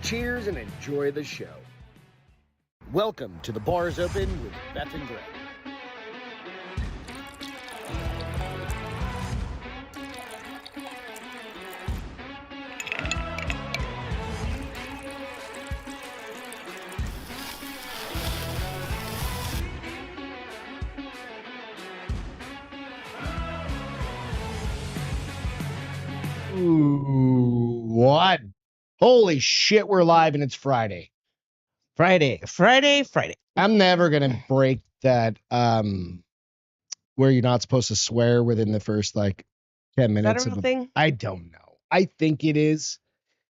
Cheers and enjoy the show. Welcome to The Bar is Open with Beth and Greg. Ooh, what? Holy shit, we're live and it's Friday. Friday. I'm never gonna break that where you're not supposed to swear within the first like 10 minutes. Is that a real thing? I don't know. I think it is,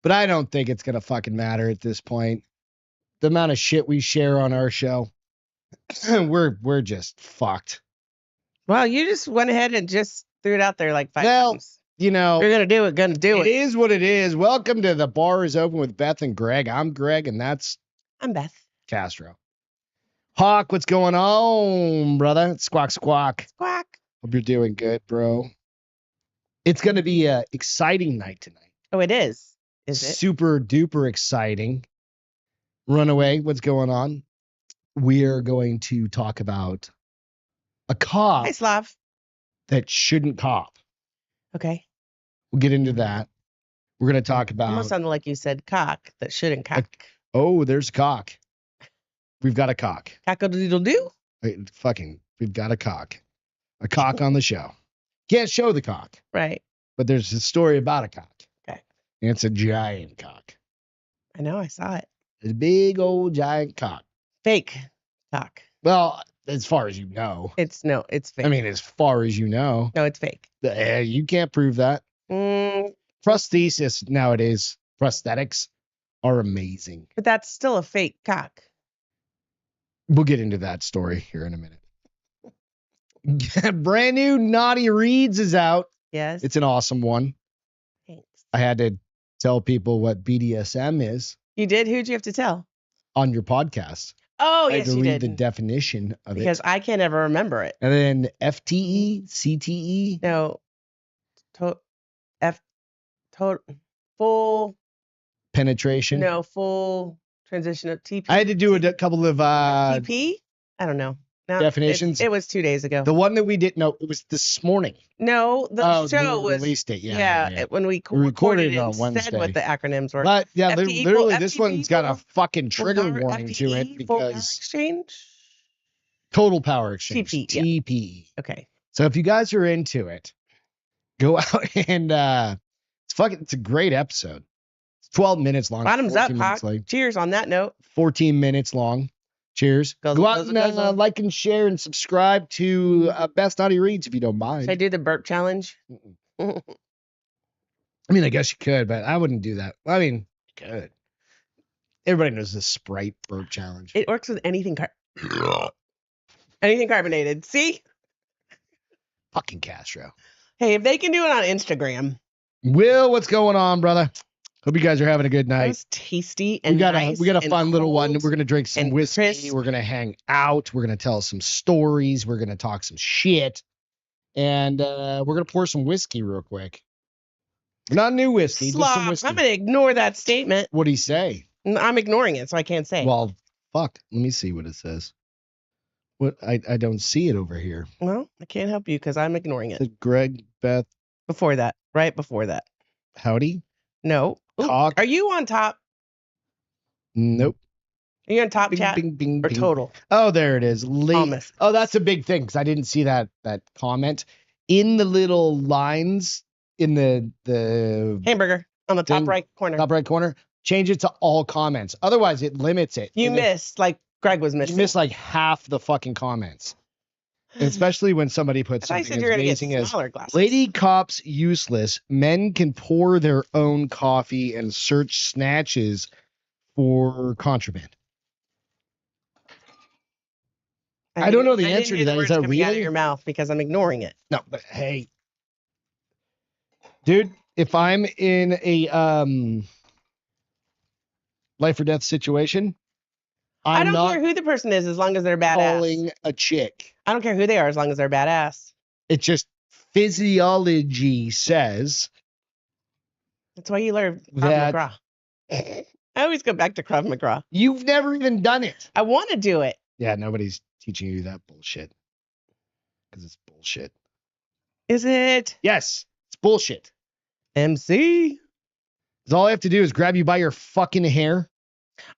but I don't think it's gonna fucking matter at this point. The amount of shit we share on our show, we're just fucked. Well, you just went ahead and just threw it out there like five Well, times. you know, You're gonna do it. it is what it is. Welcome to The Bar is Open with Beth and Greg. I'm Greg, and that's I'm Beth. Castro. Hawk, what's going on, brother? Squawk, squawk. Squawk. Hope you're doing good, bro. It's going to be an exciting night tonight. Oh, it is. Is it? Super duper exciting. Runaway, what's going on? We're going to talk about a cop Hi, Slav. that shouldn't cop. Okay. We'll get into that. We're going to talk about. Almost sounded like you said cock that shouldn't cock. Oh, there's cock. We've got a cock. Cock-a-doodle-doo? We've got a cock. A cock on the show. Can't show the cock, Right. but there's a story about a cock. Okay. And it's a giant cock. I know. I saw it. A big old giant cock. Fake cock. Well, as far as you know. It's fake. I mean, as far as you know. no, it's fake. You can't prove that. Prosthesis nowadays, prosthetics are amazing. But that's still a fake cock. We'll get into that story here in a minute. Brand new Naughty Reads is out. Yes. It's an awesome one. Thanks. I had to tell people what BDSM is You did? Who'd you have to tell? on your podcast. Oh, I had yes, to you read did. the definition of Because it. I can't ever remember it. And then FTE, CTE. No. Full. Penetration. No, full transition of TP. I had to do a couple of TP? I don't know. No, definitions. It was 2 days ago. The one that we didn't know, it was this morning. No, the show was. release date. Yeah. Yeah, when we recorded it on and said Wednesday. what the acronyms were. But yeah, FTE, literally, full this FTP, one's got a fucking trigger full power warning to it FTE, full power because exchange. total power exchange. TP, yeah. TP. Okay. So if you guys are into it, go out and it's a great episode. It's 12 minutes long. Bottoms up, 14 Hawk. minutes long. Cheers on that note. 14 minutes long. Cheers. Guzzle, Go out guzzle, and guzzle. like and share and subscribe to Best Naughty Reads if you don't mind. Should I do the burp challenge? I mean, I guess you could, but I wouldn't do that. I mean, you could. Everybody knows the Sprite burp challenge. It works with anything anything carbonated. See? Fucking Castro. Hey, if they can do it on Instagram, Will, what's going on, brother? Hope you guys are having a good that night. was tasty and We got nice a and fun little one. cold We're gonna drink some and whiskey. crisp. We're gonna hang out. We're gonna tell some stories. We're gonna talk some shit, and we're gonna pour some whiskey real quick. Not new whiskey, just some Slop. whiskey. I'm going to ignore that statement. What'd he say? I'm ignoring it, so I can't say. Well, fuck. Let me see what it says. What I don't see it over here. Well, I can't help you because I'm ignoring It it. says Greg, Beth, Before that, right before that. howdy. No. Ooh, Cock. are you on top? Nope. Are you on top Bing, chat bing, bing, or bing. total? Oh, there it is. Thomas. Oh, that's a big thing because I didn't see that comment in the little lines in the Hamburger on the top Thing- right corner. top right corner. Change it to all comments. Otherwise, it limits it. You And if- missed, like Greg was missing. You miss like half the fucking comments, especially when somebody puts I something said as you're going to amazing get as smaller glasses. "Lady cops useless. Men can pour their own coffee and search snatches for contraband." I don't know the didn't answer hear to the that. Is words that coming out of really? your mouth because I'm ignoring it. No, but hey, dude, if I'm in a life or death situation, I I'm don't not care who the person is as long as they're badass. calling a chick. I don't care who they are as long as they're badass. It just physiology says That's why you learn That- Krav Maga. I always go back to Krav Maga. You've never even done it. I want to do it. Yeah, nobody's teaching you that bullshit. Because it's bullshit. Is it? Yes, it's bullshit. MC? 'Cause all I have to do is grab you by your fucking hair.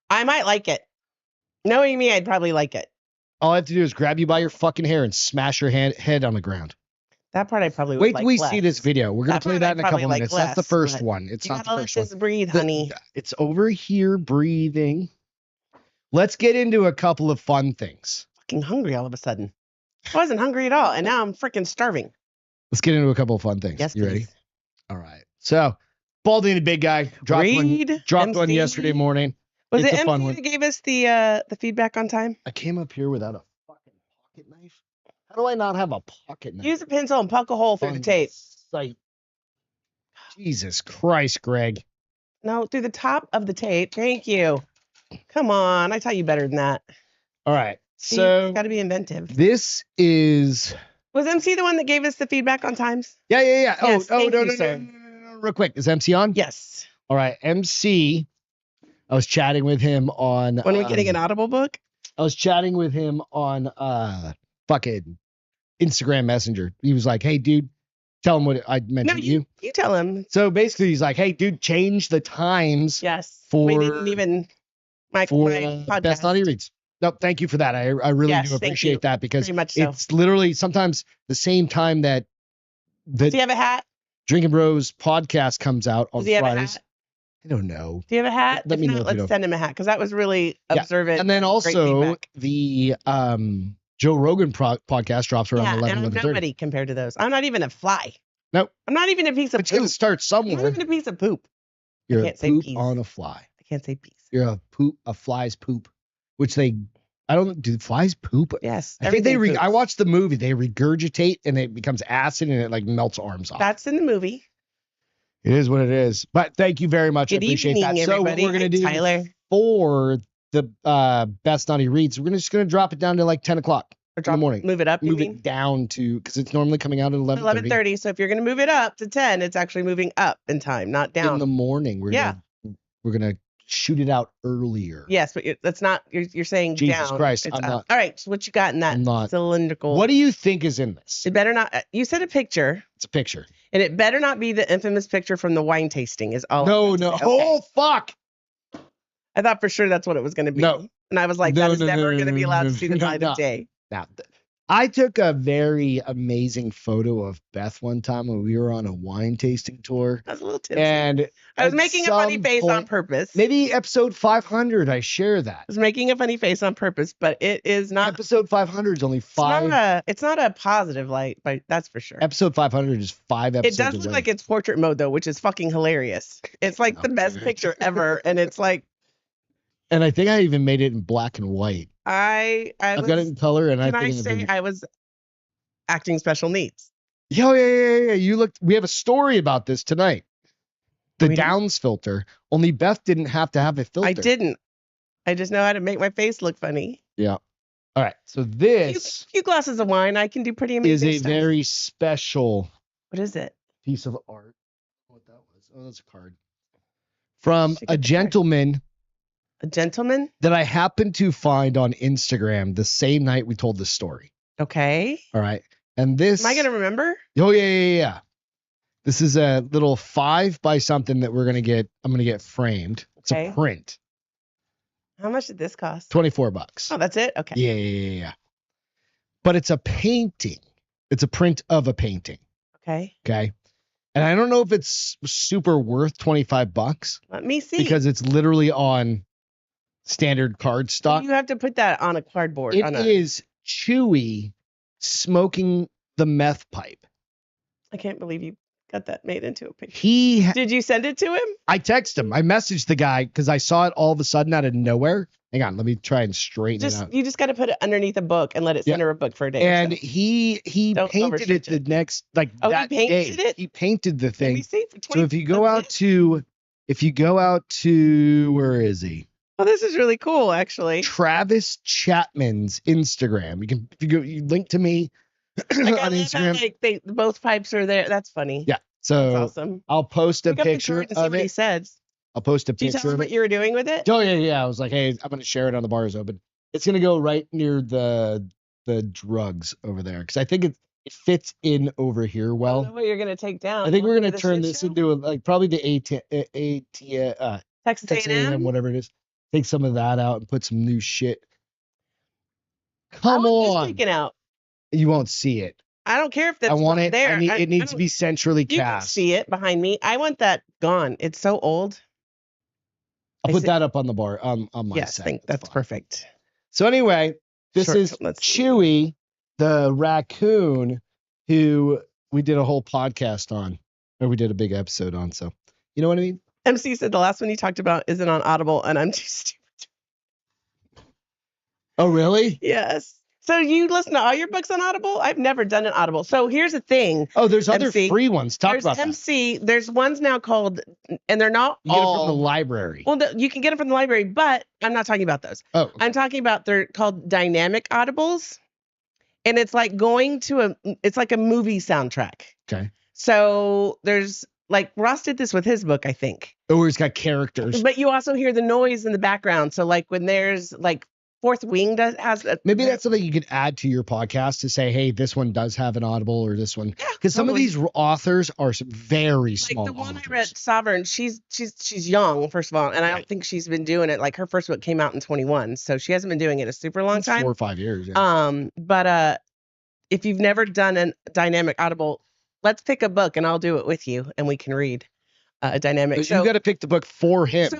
I might like it. Knowing me, I'd probably like it. All I have to do is grab you by your fucking hair and smash your head on the ground. That part I probably would Wait like till we less. see this video. We're going to play part that I'd in a probably couple like minutes. That's the less, first but one. It's You not gotta the let first this one. breathe, honey. It's over here breathing. Let's get into a couple of fun things. Fucking hungry all of a sudden. I wasn't hungry at all, and now I'm freaking starving. Let's get into a couple of fun things. Yes, You ready? please. All right. So, Baldy the big guy dropped one MC? yesterday morning. Was It's it a fun MC one. that gave us the feedback on time? I came up here without a fucking pocket knife. How do I not have a pocket knife? Use a pencil and poke a hole through the tape. Sight. Jesus Christ, Greg. No, through the top of the tape. Thank you. Come on, I taught you better than that. All right. See, So got to be inventive. this is. Was MC the one that gave us the feedback on times? Yeah. Yes, Oh, thank no, you, no, sir. no. Real quick. Is MC on? Yes. All right. MC. I was chatting with him on. When are we getting an Audible book? I was chatting with him on fucking Instagram Messenger. He was like, "Hey, dude, tell him what I mentioned to you." You tell him. So basically, he's like, "Hey, dude, change the times Yes. for we didn't even my podcast. Best Naughty Reads." No, thank you for that. I really Yes, do thank appreciate you. that because Very much so. it's literally sometimes the same time that the Do you have a hat? Drinking Bros podcast comes out on Does he have a Fridays. hat? I don't know. Do you have a hat? Let If me know not, if you let's don't. send him a hat because that was really Yeah, observant. And then great also feedback. the Joe Rogan podcast drops around Yeah, 11, and I'm 11:30. nobody compared to those. I'm not even a fly. Nope. I'm not even a piece of But you got poop. to start I'm not somewhere. even a piece of poop. You're a can't say poop peas. on a fly. I can't say peace. You're a fly's poop, which do flies poop? Yes. I think everything I poops. watched the movie. They regurgitate and it becomes acid and it like melts arms off. That's in the movie. It is what it is. But thank you very much. Good I appreciate evening, that. So what everybody. we're gonna Hi, do Tyler. for the Best Naughty Reads, we're just gonna drop it down to like 10 o'clock in the morning. Move it up. Move you it mean? down to because it's normally coming out at 11:30 11:30. So if you're going to move it up to 10, it's actually moving up in time, not in down. the morning. We're gonna shoot it out earlier. Yes, but that's not. You're saying Jesus down. Christ, It's I'm up. not- All right. So what you got in that I'm not- cylindrical? What do you think is in this? It better not. You said a picture, It's a picture. and it better not be the infamous picture from the wine tasting. Is all. No, I'm no. about to say. Okay. Oh fuck. I thought for sure that's what it was going to be. No. And I was like, No, that is no, no, never no, going to no, be no, allowed no, to see the no, light no. of day. Now, I took a very amazing photo of Beth one time when we were on a wine tasting tour. I was a little tipsy. And I was at making a funny some face on point- purpose. Maybe episode 500, I share that. I was making a funny face on purpose, but it is not. Episode 500 is only It's five. it's not a positive light, but that's for sure. Episode 500 is 5 It episodes does look away. like it's portrait mode though, which is fucking hilarious. It's like the best Okay. picture ever, and it's like And I think I even made it in black and white. I I've was, got it in color, and can I I think say I was acting special needs. yeah. You looked. We have a story about this tonight. The We do? Downs filter. Only Beth didn't have to have a filter. I didn't. I just know how to make my face look funny. Yeah. All right. So this Few glasses of wine, I can do pretty amazing is a stuff. very special What is it? piece of art. What that was? Oh, that's a card from Should get a the card. gentleman A gentleman? that I happened to find on Instagram the same night we told the story. Okay. All right. And this. Am I gonna remember? Oh yeah. This is a little 5 by something that I'm gonna get framed. It's Okay. a print. How much did this cost? $24. Oh, that's it? Okay. Yeah. But it's a painting. It's a print of a painting. Okay. Okay. And I don't know if it's super worth $25 Let me see. because it's literally on standard card stock. you have to put that on a cardboard. It on a, is Chewy smoking the meth pipe. I can't believe you got that made into a picture. He Did you send it to him? I texted him. I messaged the guy because I saw it all of a sudden out of nowhere. Hang on, let me try and straighten it out. You just got to put it underneath a book and let it Yeah. center a book for a day. or And so. he Don't painted it overstitch the it. next Oh, he that painted day. it? He painted the Let me thing. see. For So 20 if you go out to where is he? Oh, this is really cool, actually. Travis Chapman's Instagram. You link to me Like, I on love how, Instagram. both pipes are there. That's funny. Yeah. That's So awesome. I'll post a Pick up the picture card and see of what he it. says. I'll post a Did you tell picture them of what it. you were doing with it? Oh yeah. I was like, hey, I'm gonna share it on the Bars Open. It's gonna go right near the drugs over there because I think it fits in over here I don't well. know what you're gonna take down. I think we're Welcome to gonna the turn shit this show? into like probably the Texas Texas A&M, A&M. whatever it is. Take some of that out and put some new shit. I Come want this on, taken out. you won't see it. I don't care if that's I want it. there. It needs to be centrally You can cast. see it behind me. I want that gone. It's so old. I'll I put see- that up on the bar on my Yes, site. I think that's fine. perfect. So anyway, this Short- is let's see. Chewy, the raccoon, who we did a whole podcast on, or we did a big episode on. So you know what I mean? MC said the last one you talked about isn't on Audible, and I'm too stupid. Oh really? Yes. So you listen to all your books on Audible? I've never done an Audible. So here's the thing. Oh, there's other MC, free ones. Talk There's about that. MC. There's ones now called, and they're not You get it all from the library. Well, you can get them from the library, but I'm not talking about those. Oh, okay. I'm talking about they're called dynamic audibles, and it's like going to it's like a movie soundtrack. Okay. So there's like Ross did this with his book, I think. Oh, it's got characters. But you also hear the noise in the background. So like when there's like Fourth Wing has Maybe that's something you could add to your podcast to say, hey, this one does have an Audible or this one. Yeah, Because some of totally. these authors are very Like small. the one authors. I read, Sovereign. She's young, first of all, and I don't think she's been doing it. Like her first book came out in 21, so she hasn't been doing it a super long It's time. 4 or 5 years. Yeah. But if you've never done a dynamic audible, let's pick a book and I'll do it with you and we can read a dynamic. But you got to pick the book for him.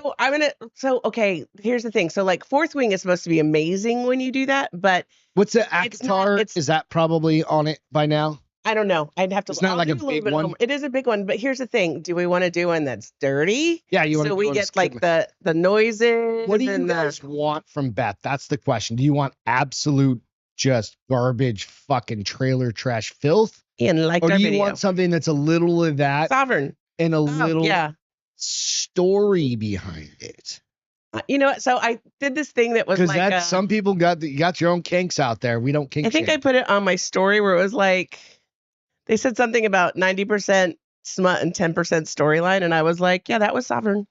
So okay, here's the thing. So like Fourth Wing is supposed to be amazing when you do that, but What's the it's not- Akatar? it's- Is that probably on it by now? I don't know. I'd have to. It's not I'll like do a little big bit of one? homework. It is a big one, but here's the thing. Do we want to do one that's dirty? Yeah, you want So we get like the noises. What do you and guys want from Beth? That's the question. Do you want absolute just garbage, fucking trailer trash filth, and like or our do you video. want something that's a little of that Sovereign? and a little Yeah. story behind it? You know what? So I did this thing that was Because like that's some people you got your own kinks out there. We don't kink. I think I shame. put it on my story where it was like they said something about 90% smut and 10% storyline, and I was like, yeah, that was Sovereign.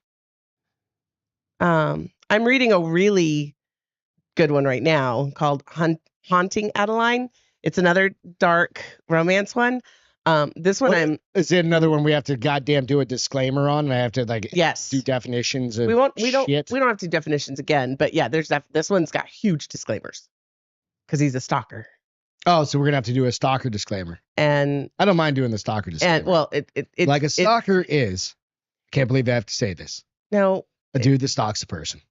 I'm reading a really good one right now called Haunting Adeline. It's another dark romance one. This one Is it another one we have to goddamn do a disclaimer on? And I have to like yes. do definitions of We don't shit? have to do definitions again, but yeah, this one's got huge disclaimers because he's a stalker. Oh, so we're gonna have to do a stalker disclaimer. And I don't mind doing the stalker disclaimer. and well, it like a stalker is. Can't believe I have to say this. no, A dude that stalks a person.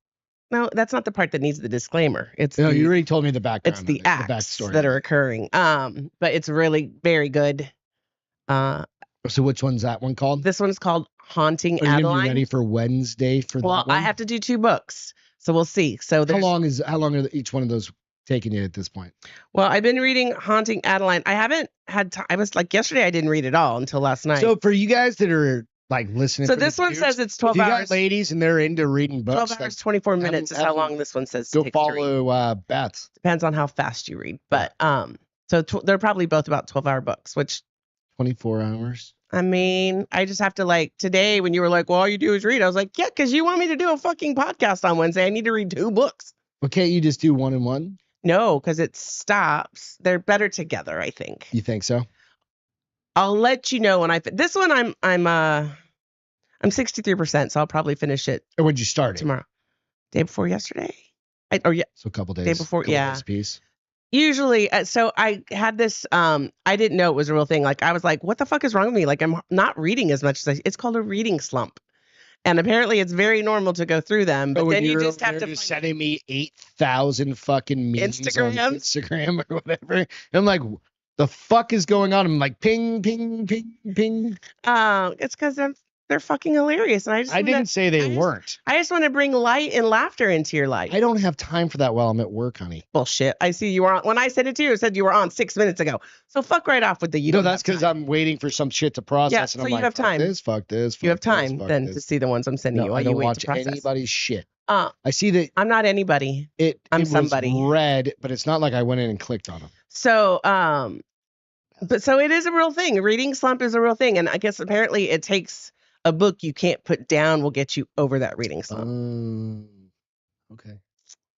no, that's not the part that needs the disclaimer. It's No, the, you already told me the background. it's the of it, acts backstory. that are occurring. But it's really very good. So which one's that one called? This one's called Haunting Are you gonna be Adeline. ready for Wednesday for Well, that one? I have to do 2 books, so we'll see. So How there's long are each one of those taking you at this point? well, I've been reading Haunting Adeline. I haven't had time. I was like yesterday. I didn't read it all until last night. So for you guys that are like listening, So for the this one dudes, says it's if 12 you hours. got ladies and they're into reading 12 books, hours, 24 minutes is have how them long this one says. go it takes to read. follow Beth. Depends on how fast you read, but so they're probably both about 12-hour books. Which 24 hours. I mean, I just have to like today when you were like, well, all you do is read. I was like, yeah, because you want me to do a fucking podcast on Wednesday. I need to read 2 books. Well, can't you just do one and one? No, because it stops. They're better together, I think. You think so? I'll let you know when this one I'm 63%, so I'll probably finish it Or would you start it? tomorrow. Day before yesterday? Yeah. So a couple days. Day before, couple yeah. days apiece. Usually, so I had this, I didn't know it was a real thing. Like, I was like, what the fuck is wrong with me? Like, I'm not reading as much as it's called a reading slump. And apparently it's very normal to go through them, but then you just have to find sending me 8,000 fucking memes on Instagram or whatever. And I'm like, the fuck is going on? I'm like, ping, ping, ping, ping. it's because they're fucking hilarious. And I didn't say they weren't. I just want to bring light and laughter into your life. I don't have time for that while I'm at work, honey. Bullshit. I see you were on. When I said it to you, I said you were on 6 minutes ago. So fuck right off with the you. No, don't that's have because time. I'm waiting for some shit to process. Yeah, and so I'm you like, have time. Fuck this. You have fuck this, time fuck then this. to see the ones I'm sending you No, while I you don't wait watch to process. anybody's shit. I see that I'm not anybody. I'm it somebody. was red, but it's not like I went in and clicked on them. So but so it is a real thing. A reading slump is a real thing, and I guess apparently it takes a book you can't put down will get you over that reading slump. Okay.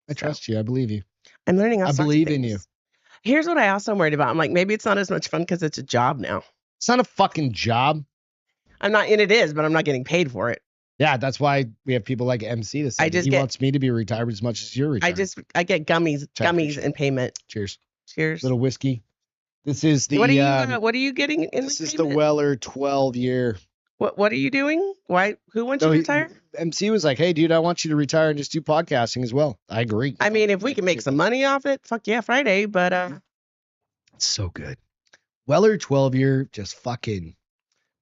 I trust you. I believe you. I'm learning all I sorts of believe in you. things. Here's what I also am worried about. I'm like, maybe it's not as much fun because it's a job now. It's not a fucking job. I'm not, and it is, but I'm not getting paid for it. Yeah, that's why we have people like MC to say he wants me to be retired as much as you're retired. I get gummies in payment. Cheers. Cheers. Little whiskey. This is the what are you getting in this is payment? the Weller 12-year. What are you doing? Why? Who wants you to retire? MC was like, hey, dude, I want you to retire and just do podcasting as well. I agree. I mean, if we can make some money off it, fuck yeah, Friday. But it's so good. Weller 12-year, just fucking.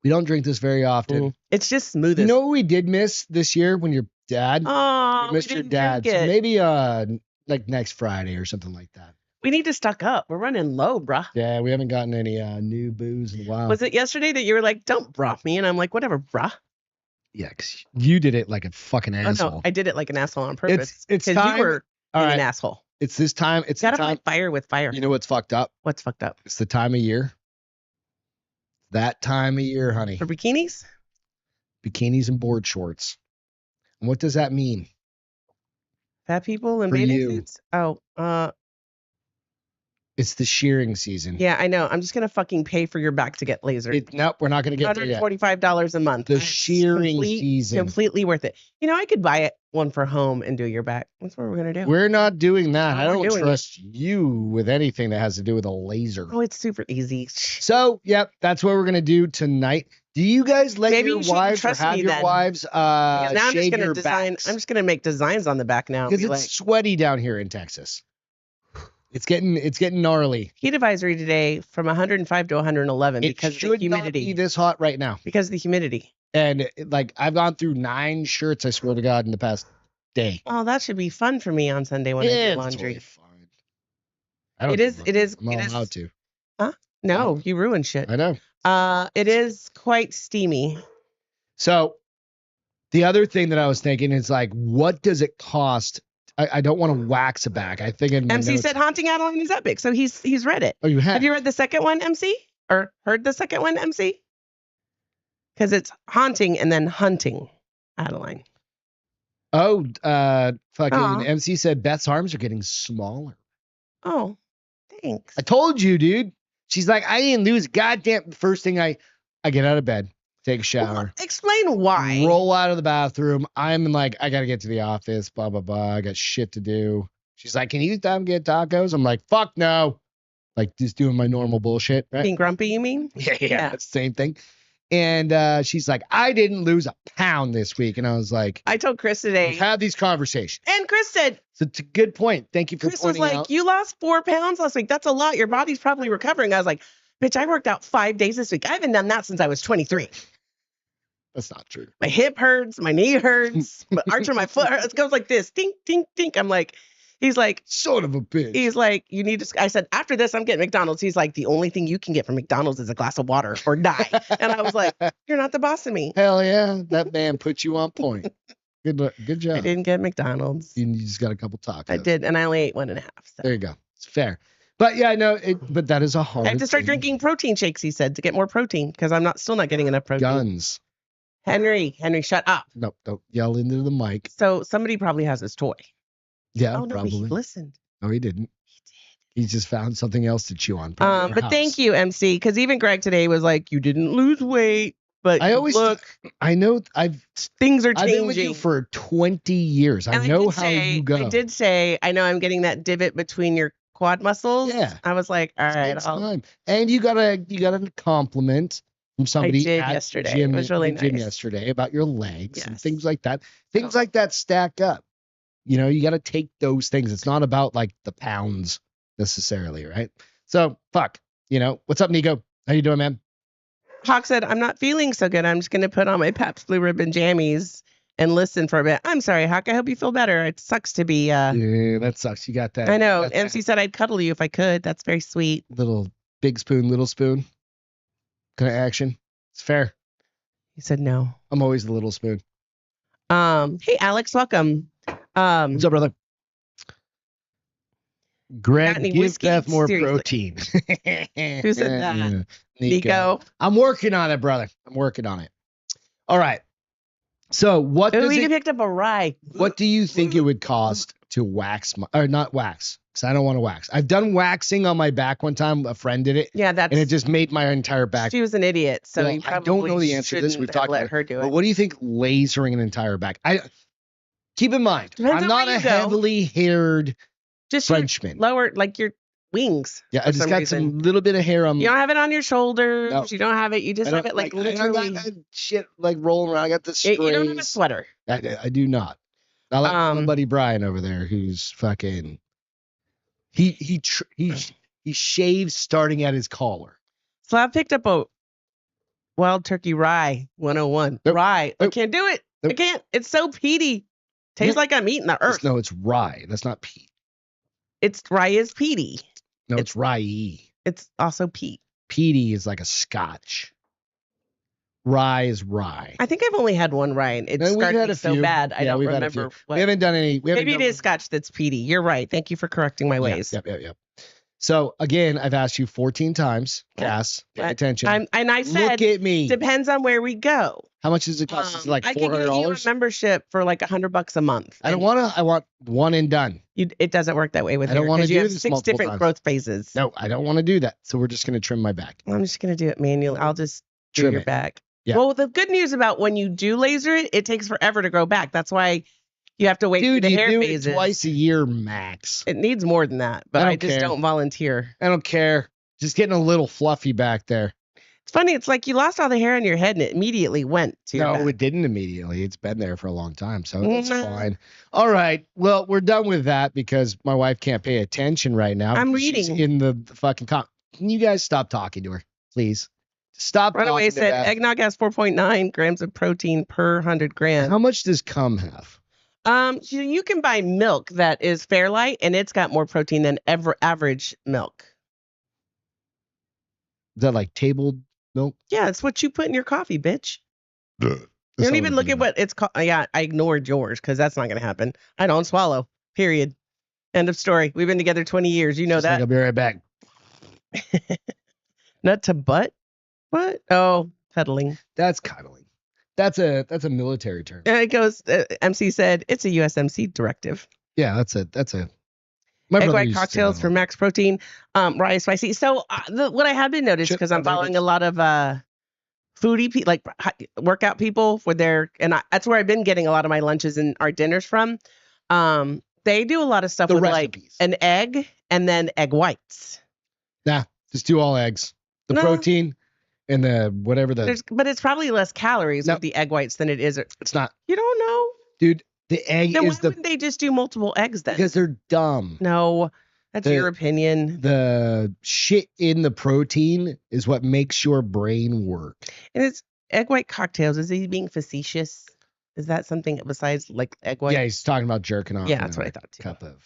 We don't drink this very often. It's just smooth. You know what we did miss this year when your dad? Oh, we missed your dad. So maybe like next Friday or something like that. We need to stock up. We're running low, bruh. Yeah, we haven't gotten any new booze in a while. Was it yesterday that you were like, don't bruh me? And I'm like, whatever, bruh. Yeah, because you did it like a fucking asshole. Oh, no, I did it like an asshole on purpose. It's time. You were being an asshole. It's this time. It's gotta the time. fight fire with fire. You know what's fucked up? What's fucked up? It's the time of year. That time of year, honey. For bikinis? Bikinis and board shorts. And what does that mean? Fat people and For bathing you. suits? Oh, It's the shearing season. yeah, I know. I'm just gonna fucking pay for your back to get lasered. Nope, we're not gonna get there yet. $145 a month. The shearing season. Completely worth it. You know, I could buy it one for home and do your back. That's what we're gonna do. We're not doing that. No, I we're don't doing trust you with anything that has to do with a laser. Oh, it's super easy. So, yep, that's what we're gonna do tonight. Do you guys let Maybe your you shouldn't wives or trust have me your then. wives Because now I'm just shave gonna your design. backs? I'm just gonna make designs on the back now. Because Be it's like, sweaty down here in Texas. It's getting gnarly. heat advisory today from 105 to 111 because of the It should not humidity. be this hot right now. Because of the humidity. And like I've gone through 9 shirts, I swear to God, in the past day. Oh, that should be fun for me on Sunday when I do It's laundry. totally fine. I don't It is. do It is. I'm not It is. allowed to. No, you ruin shit. I know. It is quite steamy. So the other thing that I was thinking is like, what does it cost? I don't want to wax a back. I think in my MC notes- said Haunting Adeline is epic, so he's read it. Oh, you have? Have you read the second one, MC? Or heard the second one, MC? Because it's haunting and then hunting Adeline. Oh, fucking Aw. MC said Beth's arms are getting smaller. Oh, thanks. I told you, dude. She's like, I didn't lose goddamn. First thing I get out of bed, take a shower, Well, explain why. roll out of the bathroom. I'm like, I gotta get to the office, blah blah blah. I got shit to do. She's like, can you stop and get tacos? I'm like, fuck no. Like just doing my normal bullshit, right? Being grumpy, you mean? Yeah, it's the same thing. And she's like, I didn't lose a pound this week, and I was like, I told Chris we today, have these conversations. and Chris said, So it's a good point. Thank you for Chris was pointing like, out. you lost 4 pounds last week. That's a lot. Your body's probably recovering. I was like, bitch, I worked out 5 days this week. I haven't done that since I was 23. That's not true. My hip hurts, my knee hurts, my arch of my foot hurts. It goes like this, tink, tink, tink. I'm like, he's like, Son of a bitch. you need to. I said, after this, I'm getting McDonald's. He's like, the only thing you can get from McDonald's is a glass of water or die. And I was like, you're not the boss of me. Hell yeah, that man put you on point. Good job. I didn't get McDonald's. You just got a couple tacos. I did, and I only ate 1.5. So. There you go. It's fair. But yeah, no, but that is a hard. I have to start thing. drinking protein shakes, he said, to get more protein because I'm still not getting enough protein. Guns. Henry, shut up. No, don't yell into the mic. So somebody probably has his toy. Yeah, Oh no, probably. he listened. No, he didn't. He He just found something else to chew on. did. But thank you, MC, because even Greg today was like, you didn't lose weight, but I always look, I know things are I've changing. been with you for 20 years. I And know did how say- you go. I did say, I know I'm getting that divot between your quad muscles. Yeah. I was like, all right, Takes time. And you got a compliment from somebody did at yesterday. Gym, It was really the gym nice. yesterday about your legs and Yes. things like that. Things like that stack up. You know, you got to take those things. It's not about like the pounds necessarily, right? So fuck. You know, what's up, Nico? How you doing, man? Hawk said, I'm not feeling so good. I'm just going to put on my Pabst Blue Ribbon jammies and listen for a bit. I'm sorry, Hawk. I hope you feel better. It sucks to be. Yeah, that sucks. You got that. I know. That's MC said I'd cuddle you if I could. That's very sweet. little big spoon, little spoon kind of action. It's fair. He said no. I'm always the little spoon. Hey, Alex, welcome. What's up, brother? Greg, any give whiskey? Beth more Seriously. protein. Who said that? Yeah, Nico. I'm working on it, brother. I'm working on it. All right. So what Ooh, does you it, picked up a rye. what do you think it would cost to wax my, or not wax? Because I don't want to wax. I've done waxing on my back one time. A friend did it. Yeah, that's. And it just made my entire back. She was an idiot, so Well, you I probably don't know the answer to this. shouldn't We've have talked let about it. her do But it. what do you think lasering an entire back? Keep in mind, Depends I'm on not where a you go. heavily haired Just your Frenchman. lower, like your wings. Yeah, I for just some got reason. some little bit of hair on. You don't have it on your shoulders. No. You don't have it. You just I have don't it like I don't literally. got that shit like rolling around. I got the You don't have a strays. sweater. I do not. Not like my buddy Brian over there, who's fucking. He shaves starting at his collar. So I picked up a wild turkey rye 101. Nope. Rye. I Nope. can't do it. Nope. I can't. It's so peaty. Tastes like I'm eating the earth. No, it's rye. That's not peat. It's rye is peaty. No, it's rye. It's also peat. Peaty is like a scotch. Rye is rye. I think I've only had one rye, and it No, we've started had me a so few. bad. I Yeah, don't we've had a remember few. what. We haven't done any. Maybe it is scotch that's peaty. You're right. Thank you for correcting my ways. Yep. So again, I've asked you 14 times. Cass, pay attention. I said, look at me. depends on where we go. How much does it cost? Is it like I could get you a $400? membership for like $100 a month. I don't want to. I want one and done. It doesn't work that way with I don't hair, wanna 'cause you do have this 6 multiple different times. growth phases. No, I don't want to do that. So we're just going to trim my back. I'm just gonna do it manually. I'll just do Trim your it. back. Yeah. Well, the good news about when you do laser it, it takes forever to grow back. That's why you have to wait through Dude, the you hair do phases. it twice a year max. It needs more than that, but I I don't just care. don't volunteer. I don't care. Just getting a little fluffy back there. It's funny. It's like you lost all the hair on your head and it immediately went to your No, back. it didn't immediately. It's been there for a long time, so it's No. fine. All right. Well, we're done with that because my wife can't pay attention right now. I'm She's reading. in the fucking Can you guys stop talking to her, please? Stop Runaway talking to said Beth. eggnog has 4.9 grams of protein per 100 grams. How much does cum have? So you can buy milk that is Fairlight, and it's got more protein than average milk. Is that like table milk? Yeah, it's what you put in your coffee, bitch. That's You not don't even I'm look at thinking what it's called. Yeah, I ignored yours because that's not going to happen. I don't swallow. Period. End of story. We've been together 20 years. You know Just like, that. I'll be right back. Nut to butt? What? Oh, peddling. That's cuddling. That's a military term. And it goes. MC said it's a USMC directive. Yeah, that's a. My Egg brother white used to say cocktails that for a lot. max protein. Rye is spicy. So what I have been noticed Shit, because I'm I'm sorry, following bitch. a lot of foodie like workout people for their that's where I've been getting a lot of my lunches and our dinners from. They do a lot of stuff The with recipes. like an egg and then egg whites. Nah, just do all eggs. The No. protein and the whatever But it's probably less calories No. with the egg whites than it is. it's not. You don't know. Dude, the egg Then why is the wouldn't they just do multiple eggs then? because they're dumb. No, that's The- your opinion. The shit in the protein is what makes your brain work. And it's egg white cocktails. Is he being facetious? Is that something besides like egg white? Yeah, he's talking about jerking off. Yeah, in that's what a I thought too. Cup of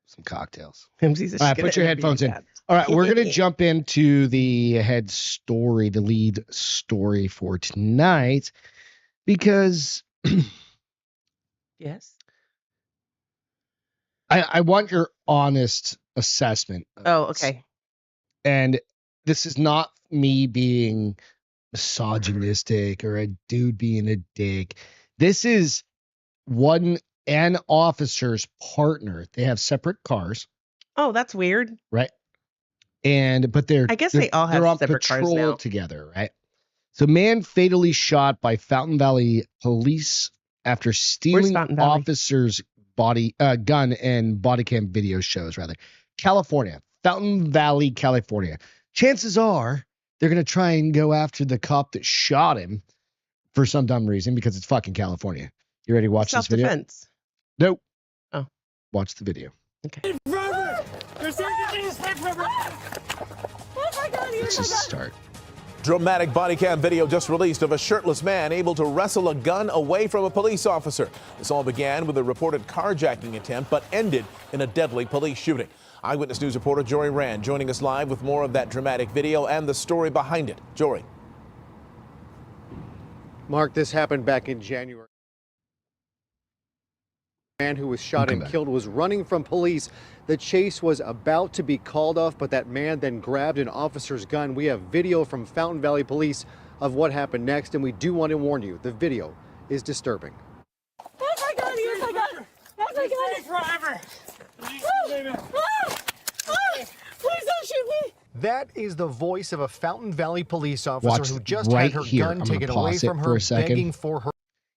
some cocktails. MC's All right, put your headphones in. All right, we're gonna jump into the head story, the lead story for tonight, because Yes. I want your honest assessment. of Oh, this. okay. And this is not me being misogynistic or a dude being a dick. This is an officer's partner. They have separate cars, Oh, that's weird. right? But I guess they all have they're on separate cars patrol now. together, right? So, man fatally shot by Fountain Valley police after stealing Fountain Valley? officer's gun and body cam video shows. California, Fountain Valley, California. Chances are they're gonna try and go after the cop that shot him for some dumb reason because it's fucking California. You ready to watch this video? Self-defense. Nope. Oh. Watch the video. Okay. Let's just start. Dramatic body cam video just released of a shirtless man able to wrestle a gun away from a police officer. This all began with a reported carjacking attempt, but ended in a deadly police shooting. Eyewitness News reporter Jory Rand joining us live with more of that dramatic video and the story behind it. Jory. Mark, this happened back in January. The man who was shot and killed was running from police. The chase was about to be called off, but that man then grabbed an officer's gun. We have video from Fountain Valley Police of what happened next, and we do want to warn you, the video is disturbing. Oh my God, oh my God, oh my God. Forever. Please don't shoot me. That is the voice of a Fountain Valley police officer who just right had her here. gun I'm taken gonna away pause it from for her, a second. begging for her.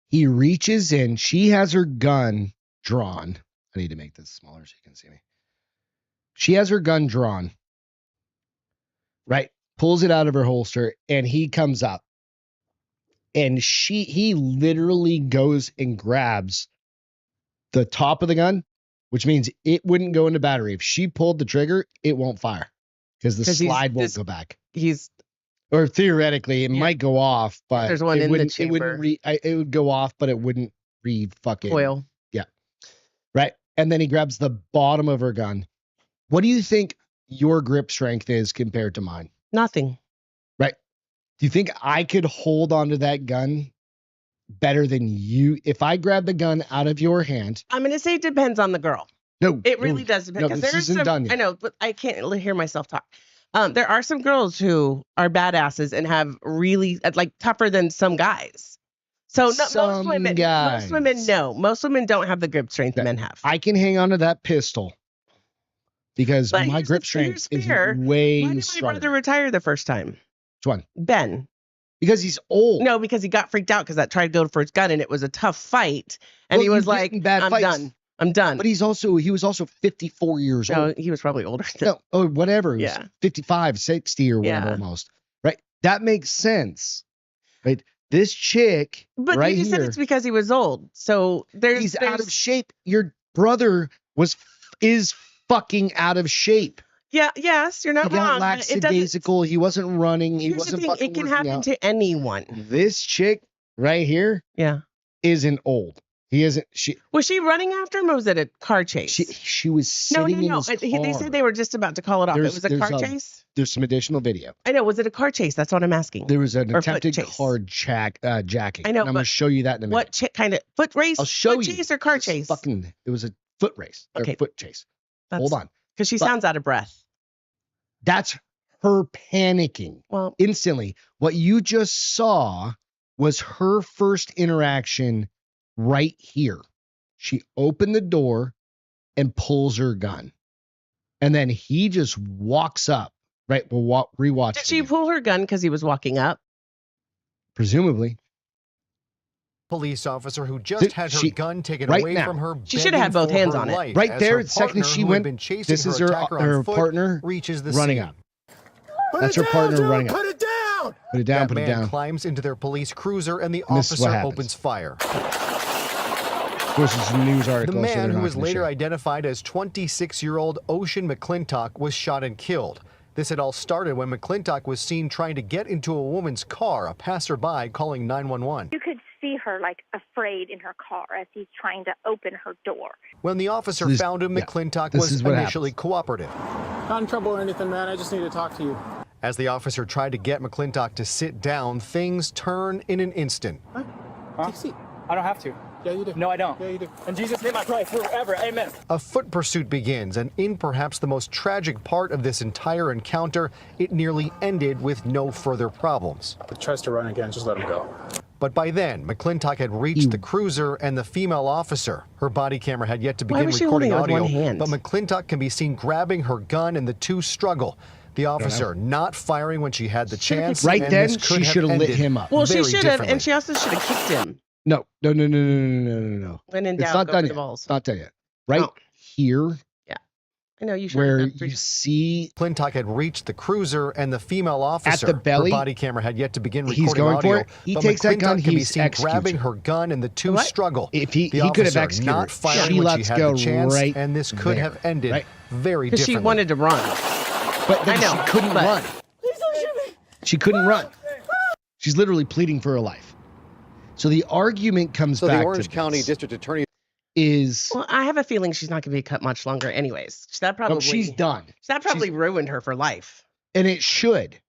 He reaches in. She has her gun drawn. I need to make this smaller so you can see me. She has her gun drawn. Right? Pulls it out of her holster, and he comes up. And he literally goes and grabs the top of the gun, which means it wouldn't go into battery. If she pulled the trigger, it won't fire because the slide won't go back. Or theoretically, it might go off, but there's one it in the wouldn't. chamber. It would go off, but it wouldn't fucking Coil. Yeah, right. And then he grabs the bottom of her gun. What do you think your grip strength is compared to mine? Nothing. Right. Do you think I could hold onto that gun better than you if I grab the gun out of your hand? I'm going to say it depends on the girl. No, It really does depend. No, Because this there's isn't some, done yet. I know, but I can't hear myself talk. There are some girls who are badasses and have really like tougher than some guys. So most women, no. Most women don't have the grip strength men have. I can hang on to that pistol because But my grip strength is way Why did my stronger. brother retire the first time? Which one? Ben. Because he's old. No, because he got freaked out because that tried to go for his gun and it was a tough fight. And he was like, I'm done. But he was also 54 years old. No, he was probably older than No, or whatever. He was Yeah. 55, 60 or whatever almost. Right? That makes sense. Right? This chick But right you just here, said it's because he was old. So he's out of shape. Your brother is fucking out of shape. Yeah, yes, you're not He got wrong. but it doesn't. lackadaisical. He wasn't running. He Here's the wasn't thing, fucking it can working happen out. to anyone. This chick right here Yeah. isn't old. He isn't. Was she running after him or was it a car chase? She was sitting in his car. They said they were just about to call it off. It was a car chase? There's some additional video. I know. Was it a car chase? That's what I'm asking. There was an Or foot attempted chase. car jacking. I know, And I'm going to show you that in a minute. What kind of foot race? I'll show foot you. chase or car chase? It was a foot race. Okay. Or foot chase. Hold on. Because she But- sounds out of breath. That's her panicking Well, instantly. What you just saw was her first interaction right here. She opened the door and pulls her gun. And then he just walks up. Right? We'll rewatch. did she pull her gun because he was walking up? Presumably. Police officer who just had her gun taken right away now. from her. She should have had both begging hands for on her it. life Right as there, her the second partner, she who had went, been chasing this is her attacker on foot, partner reaches the running scene. up. That's her partner running up. Put it down! Put it down, That put it man down. climbs into their police cruiser and the And this is what officer happens. opens fire. Of course, it's a news The article. so man they're who not was gonna later show. identified as 26-year-old Ocean McClintock was shot and killed. This had all started when McClintock was seen trying to get into a woman's car, a passerby calling 911. You could see her like afraid in her car as he's trying to open her door. When the officer This- found him, yeah, McClintock this was is what initially happens. cooperative. Not in trouble or anything, man. I just need to talk to you. As the officer tried to get McClintock to sit down, things turn in an instant. Take a seat. I don't have to. Yeah, you do. No, I don't. Yeah, you do. In Jesus' name, I pray forever. Amen. A foot pursuit begins, and in perhaps the most tragic part of this entire encounter, it nearly ended with no further problems. If he tries to run again, just let him go. But by then, McClintock had reached the cruiser and the female officer. Her body camera had yet to Why begin was she recording holding it with audio, one hand? but McClintock can be seen grabbing her gun and the two struggle. The officer not firing when she had the chance. Right and then, this could she should have lit ended him up. Well, she very should have, differently. and she also should have kicked him. No. When in It's doubt, not go done for yet. the balls. It's not done yet. Right Oh. here, I know you should. where have done three you times. see McClintock had reached the cruiser and the female officer. the belly, her body camera had yet to begin he's recording going for audio. it. He but takes that gun, McClintock can be he seen executes grabbing her. her gun and the two What? struggle. If he the could have officer executed not her. firing She when lets she had go the chance, right and this could there, have ended right? very Because differently. she wanted to run. But then I know, she couldn't but- run. Please don't shoot me. She couldn't run. She's literally pleading for her life. So the argument comes So back the Orange to County this District Attorney is Well, I have a feeling she's not going to be cut much longer, anyways. That probably she's done. That probably ruined her for life. And it should.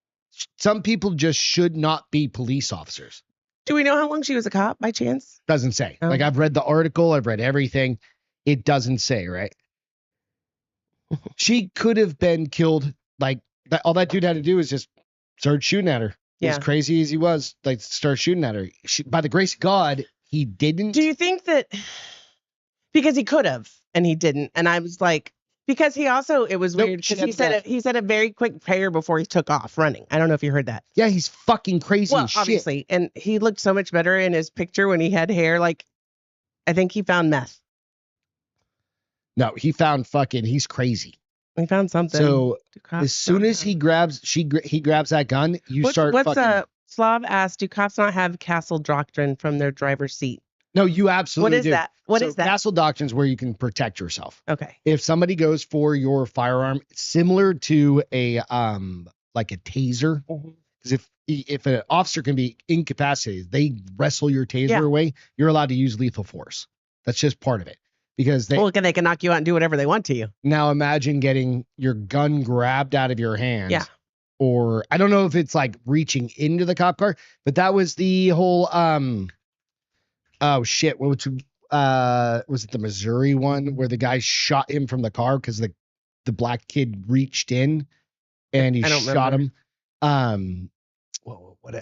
Some people just should not be police officers. Do we know how long she was a cop by chance? Doesn't say. Oh. Like I've read the article, I've read everything. It doesn't say, right? She could have been killed. Like all that dude had to do is just start shooting at her. As crazy as he was, like start shooting at her. By the grace of God, he didn't. Do you think that because he could have and he didn't? And I was like, because he also, it was Nope, weird she because had he said a very quick prayer before he took off running. I don't know if you heard that. Yeah, he's fucking crazy Well, as shit. obviously, and he looked so much better in his picture when he had hair. Like, I think he found meth. No, he found he's crazy. He found something. So as soon as he grabs that gun, Slav asked, do cops not have castle doctrine from their driver's seat? No, you absolutely do. What is that? Castle doctrine is where you can protect yourself. Okay. If somebody goes for your firearm, similar to a like a taser, because if an officer can be incapacitated, they wrestle your taser away. You're allowed to use lethal force. That's just part of it. Because they can knock you out and do whatever they want to you. Now imagine getting your gun grabbed out of your hand. Yeah. Or I don't know if it's like reaching into the cop car, but that was the whole oh shit, was it the Missouri one where the guy shot him from the car because the black kid reached in and he shot him. What was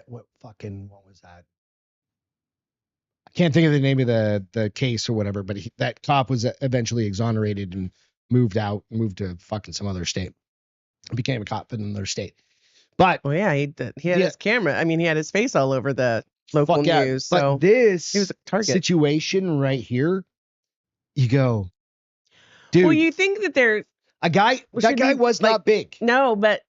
that? I can't think of the name of the case or whatever, but that cop was eventually exonerated and moved to fucking some other state. Became a cop in another state. But he had his camera. I mean, he had his face all over the local news. So but this he was a target. Situation right here, you go, dude. Well, you think that that guy was not big. No, but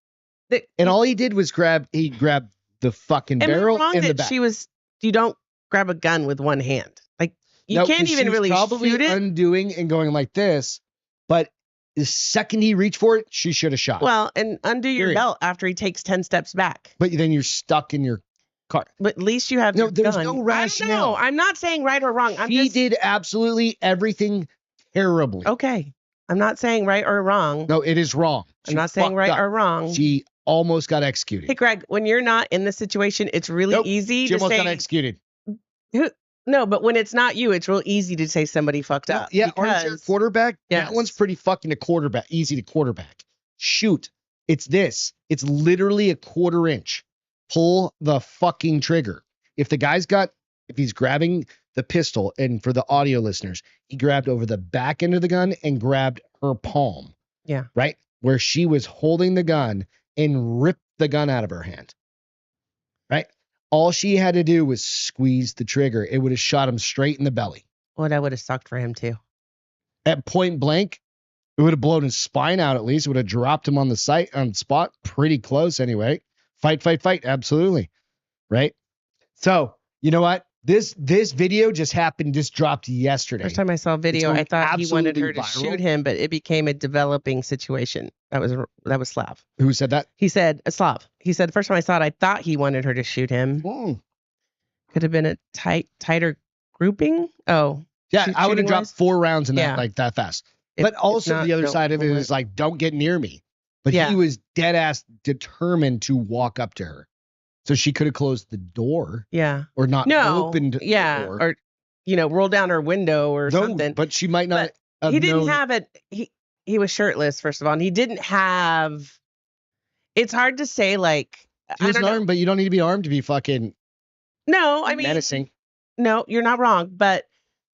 and all he did was grab the fucking barrel in the back. You don't grab a gun with one hand. Like you can't even really probably shoot it. Undoing and going like this, but the second he reached for it, she should have shot. Well, and undo your belt after he takes 10 steps back. But then you're stuck in your car. But at least you have there's no rationale. I'm not saying right or wrong. He did absolutely everything terribly. Okay. I'm not saying right or wrong. No, it is wrong. I'm not saying right or wrong. She almost got executed. Hey, Greg, when you're not in the situation, it's really easy she to say. Almost got executed. No, but when it's not you, it's real easy to say somebody fucked up. Yeah, aren't you a quarterback? Yes. That one's pretty fucking easy to quarterback. Shoot. It's this. It's literally a quarter inch. Pull the fucking trigger. If he's grabbing the pistol, and for the audio listeners, he grabbed over the back end of the gun and grabbed her palm. Yeah. Right? Where she was holding the gun and ripped the gun out of her hand. Right? All she had to do was squeeze the trigger. It would have shot him straight in the belly. Well, that would have sucked for him too. At point blank, it would have blown his spine out at least. It would have dropped him on the spot. Pretty close anyway. Fight. Absolutely. Right? So, you know what? This video just dropped yesterday. First time I saw a video, I thought he wanted her to shoot him, but it became a developing situation. That was Slav. Who said that? He said, Slav. He said, the first time I saw it, I thought he wanted her to shoot him. Could have been a tighter grouping. Oh. Yeah, I would have dropped 4 rounds in that like that fast. But also the other side of it is like, don't get near me. But he was dead ass determined to walk up to her. So she could have closed the door. Yeah. Or not opened the door. Or, roll down her window or something. But she might not he didn't have it. He was shirtless, first of all. And he didn't have. It's hard to say, like. He was armed, but you don't need to be armed to be fucking. No, I mean. Menacing. No, you're not wrong. But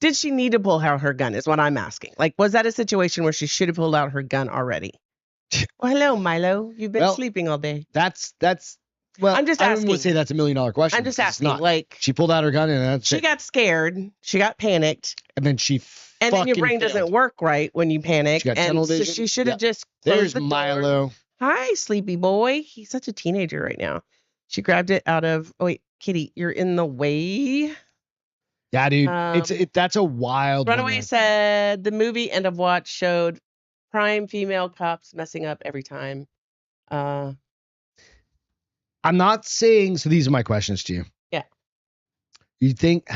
did she need to pull out her gun is what I'm asking. Like, was that a situation where she should have pulled out her gun already? Well, hello, Milo. You've been sleeping all day. That's. Well, I'm just asking. I would say that's $1 million question. I'm just asking. Like, she pulled out her gun and she got scared. She got panicked. And then she. And then your brain doesn't work right when you panic. She got tunnel vision. So she should have just. There's the Milo. Door. Hi, sleepy boy. He's such a teenager right now. She grabbed it out of. Oh wait, Kitty, you're in the way. Yeah, dude. That's a wild. Runaway said the movie End of Watch showed prime female cops messing up every time. I'm not saying, so these are my questions to you. Yeah. You think,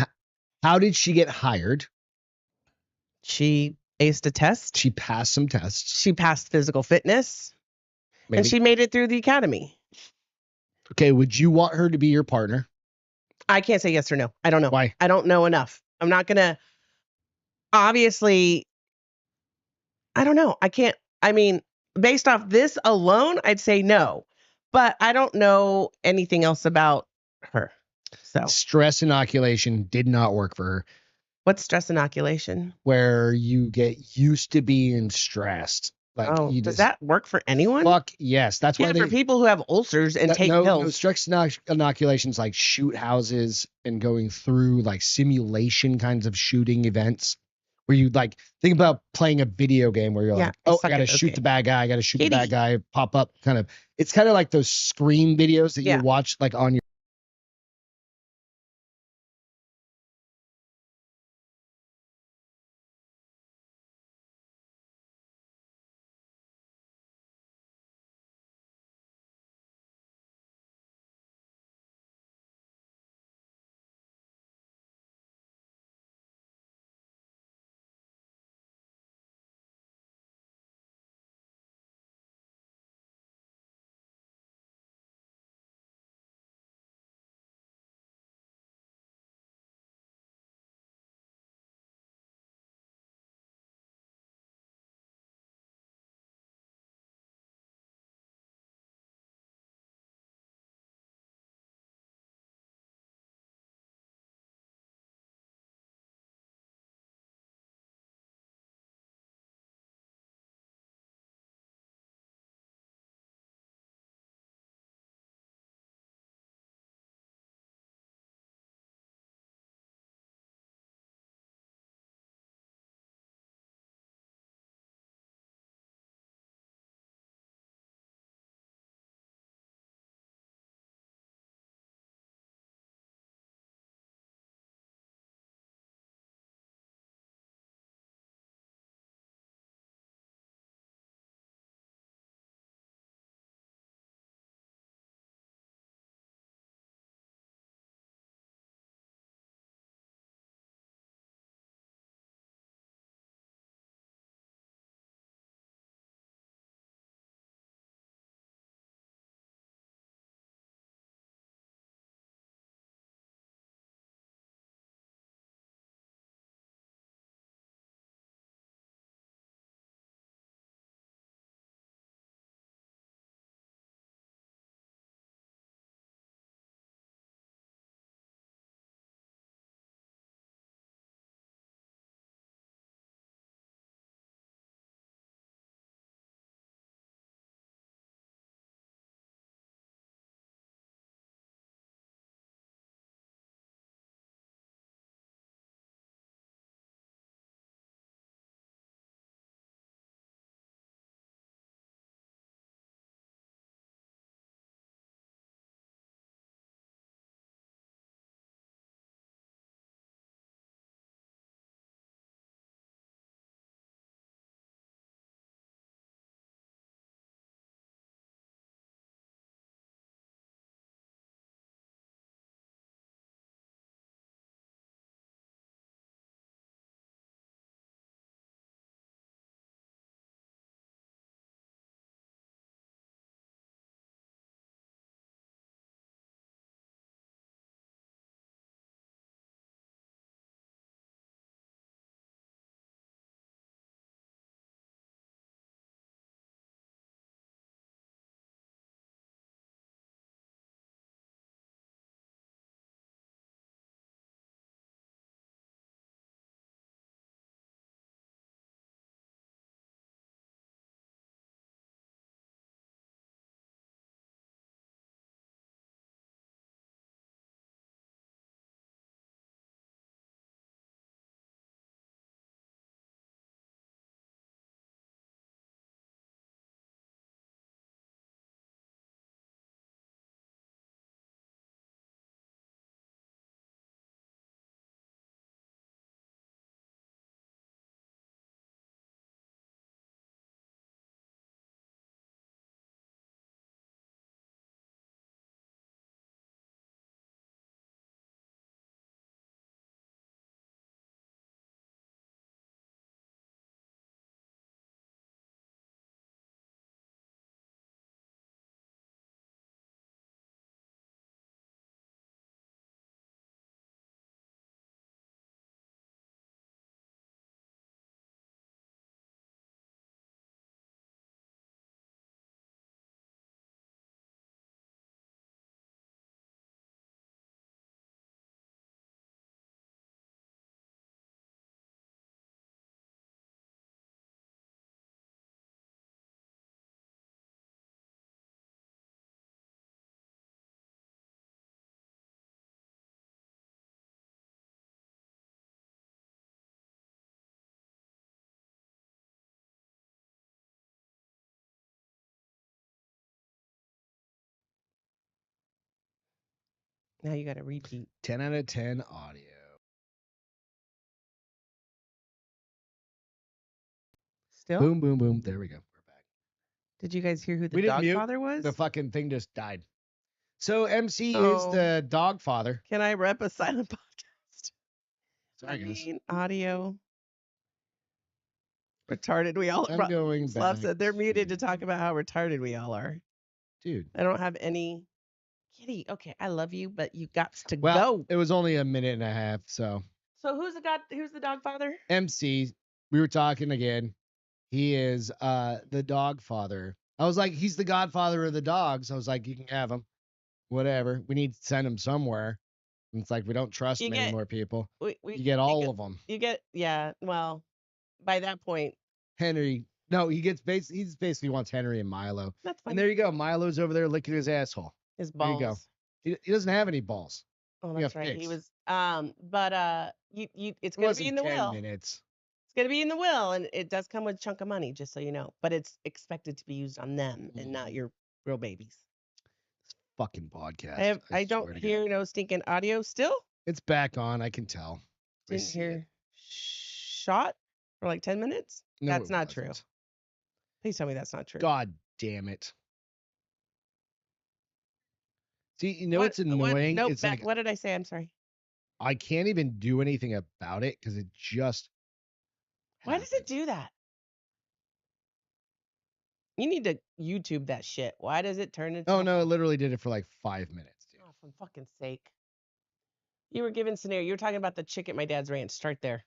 how did she get hired? She aced a test. She passed some tests. She passed physical fitness. Maybe. And she made it through the academy. Okay, would you want her to be your partner? I can't say yes or no. I don't know. Why? I don't know enough. I'm not going to, obviously, I don't know. I can't, based off this alone, I'd say no. but I don't know anything else about her. So, Stress inoculation did not work for her, what's stress inoculation? where you get used to being stressed. Like Oh, you does just that work for anyone? fuck yes. That's why Yeah, they for people who have ulcers and take no pills. stress inoculations like shoot houses and going through like simulation kinds of shooting events where you like think about playing a video game where you're Yeah, like, I oh, I suck gotta at those shoot the games. bad guy, I gotta shoot the Kitty. bad guy, pop up kind of. It's kind of like those Scream videos that Yeah. you watch like on your Now you got to repeat. 10 out of 10 audio. Still? Boom, boom, boom. There we go. We're back. Did you guys hear who the We didn't dog mute. father was? The fucking thing just died. So MC is Oh. the dog father. Can I rep a silent podcast? Sorry, guys. Audio. Retarded we all I'm are. going Slav back. said they're muted to talk about how retarded we all are. Dude. I don't have any. Kitty, okay, I love you, but you got to Well, go. it was only a minute and a half, so. So who's the dog father? MC, we were talking again. He is the dog father. I was like, he's the godfather of the dogs. I was like, you can have him. Whatever. We need to send him somewhere. And it's like, we don't trust You many get- more people. You You get all of them. You get, yeah, well, by that point, Henry. No, he basically wants Henry and Milo. that's fine. And there you go. Milo's over there licking his asshole. His there you balls. go. He doesn't have any balls. Oh, He that's got right. He fixed. was, it's It going to wasn't be in the 10 will. minutes. It's going to be in the will, and it does come with a chunk of money, just so you know. But it's expected to be used on them and not your real babies. Fucking podcast. I swear don't to hear God. no stinking audio still. It's back on. I can tell. I Didn't see it. hear shot for like 10 minutes. No, That's it not true. wasn't. Please tell me that's not true. God damn it. See, you know What- it's annoying? Nope, It's Beth, like what did I say? I'm sorry. I can't even do anything about it because it just. Why does it happens. do that? You need to YouTube that shit. Why does it turn into? Oh no, it literally did it for like 5 minutes, dude. Oh, for fucking sake. You were given scenario. You were talking about the chick at my dad's ranch. Start there.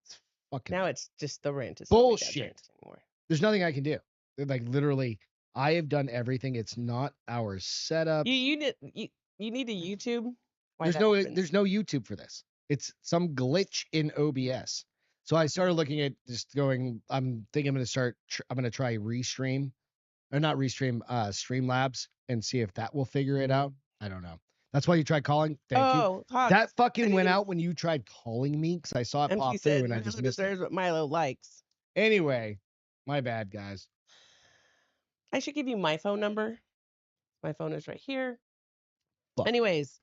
It's fucking. Now it's just the ranch. It's not my dad's Bullshit. ranch anymore. There's nothing I can do. Like literally, I have done everything. It's not our setup. You need to YouTube. Why There's that no happens. there's no YouTube for this. It's some glitch in OBS. So I started looking at just going. I'm thinking I'm gonna start. I'm gonna try Restream, or not Restream. Streamlabs, and see if that will figure it out. I don't know. That's why you tried calling. Thank you. Oh, Hawks. That fucking went Please. out when you tried calling me because I saw it MC pop said through and I Milo just missed it. deserves what Milo likes. Anyway, my bad, guys. I should give you my phone number. My phone is right here. Fuck. Anyways,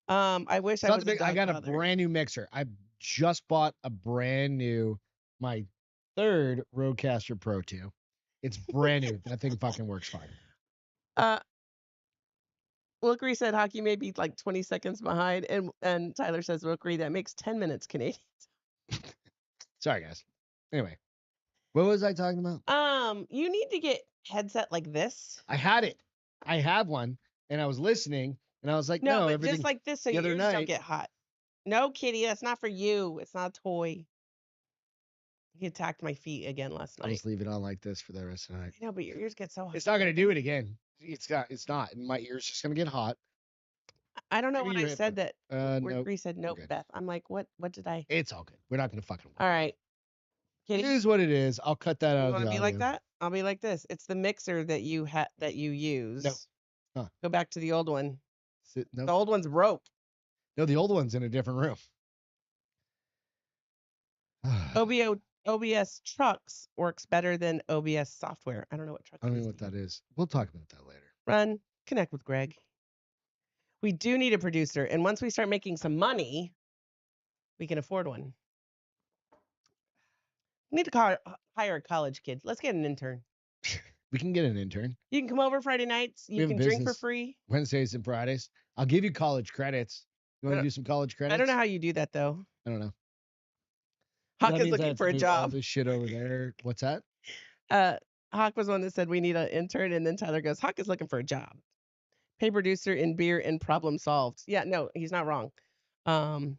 I wish It's I not was the big- I got a godfather. brand new mixer. I just bought a brand new, my third Rodecaster Pro 2. It's brand new. That thing fucking works fine. Wilkery said hockey may be like 20 seconds behind, and Tyler says Wilkery that makes 10 minutes Canadian. Sorry, guys. Anyway, what was I talking about? You need to get headset like this. I had it. I have one, and I was listening, and I was like, No, no, but everything. just like this so the your other ears don't night- get hot. No, Kitty, that's not for you. It's not a toy. He attacked my feet again last I'll night. just leave it on like this for the rest of the night. I know, but your ears get so hot. It's not gonna do it again. It's not. It's not. And my ear's just gonna get hot. I don't know Maybe when you I hit said the- that. No, Wilkery said nope, good. Beth. I'm like, what did I? it's all good. We're not gonna fucking. All right. It Kitty, is what it is. I'll cut that out you of want the to be like audio. that? I'll be like this. It's the mixer that you use. Huh. Go back to the old one. No, The old one's broke. no, the old one's in a different room. OBS trucks works better than OBS software. I don't know what trucks I don't is. know what that is. We'll talk about that later. Run, connect with Greg. We do need a producer, and once we start making some money, we can afford one. We need to hire a college kid. Let's get an intern. We can get an intern You can come over Friday nights. You have can a drink for business. free. Wednesdays and Fridays. I'll give you college credits. You want to don't- do some college credits? I don't know how you do that though. I don't know. Hawk That is means I looking have for to a move all job. this shit over there. What's that? Hawk was one that said we need an intern, and then Tyler goes, Hawk is looking for a job. Pay producer in beer and problem solved. Yeah, no, he's not wrong. You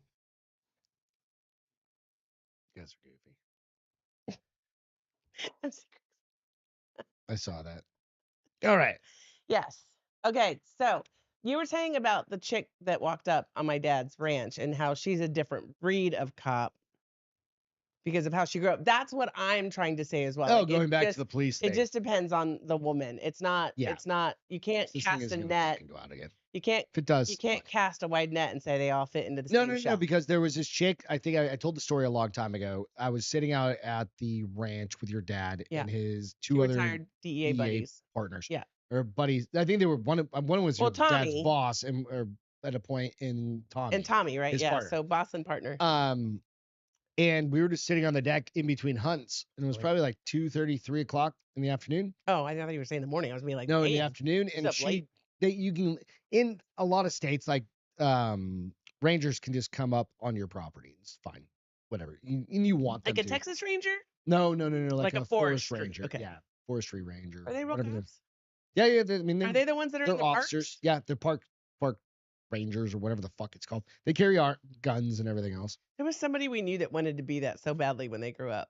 guys are goofy. I'm serious. I saw that. All right. Yes. Okay, so you were saying about the chick that walked up on my dad's ranch and how she's a different breed of cop because of how she grew up. That's what I'm trying to say as well. Oh, Like, going back to the police thing. it just depends on the woman. It's not. Yeah. It's not. You can't This thing cast is a gonna net. fucking go out again. You can't. If it does, You can't fuck. cast a wide net and say they all fit into the No, same no, no, shell. because there was this chick. I think I told the story a long time ago. I was sitting out at the ranch with your dad Yeah. and his Two two other retired DEA buddies. partners. Yeah. or buddies. I think they were one was Well, your dad's Tommy. boss, or at a point in Tommy. And Tommy, right? his Yeah. partner. So boss and partner. And we were just sitting on the deck in between hunts, and it was probably like 2:30, 3 o'clock in the afternoon. Oh, I thought you were saying in the morning. I was being like, No, in the damn. afternoon, and up late. you can, in a lot of states, like rangers can just come up on your property. It's fine, whatever. And you want them Like a to. Texas Ranger? No, Like like a forest forestry, ranger. okay. Yeah, forestry ranger. Are they real whatever they're- cops? Yeah, yeah. I mean, Are they the ones that are in they're the officers. parks? Yeah, they're park rangers or whatever the fuck it's called. They carry guns and everything else. There was somebody we knew that wanted to be that so badly when they grew up.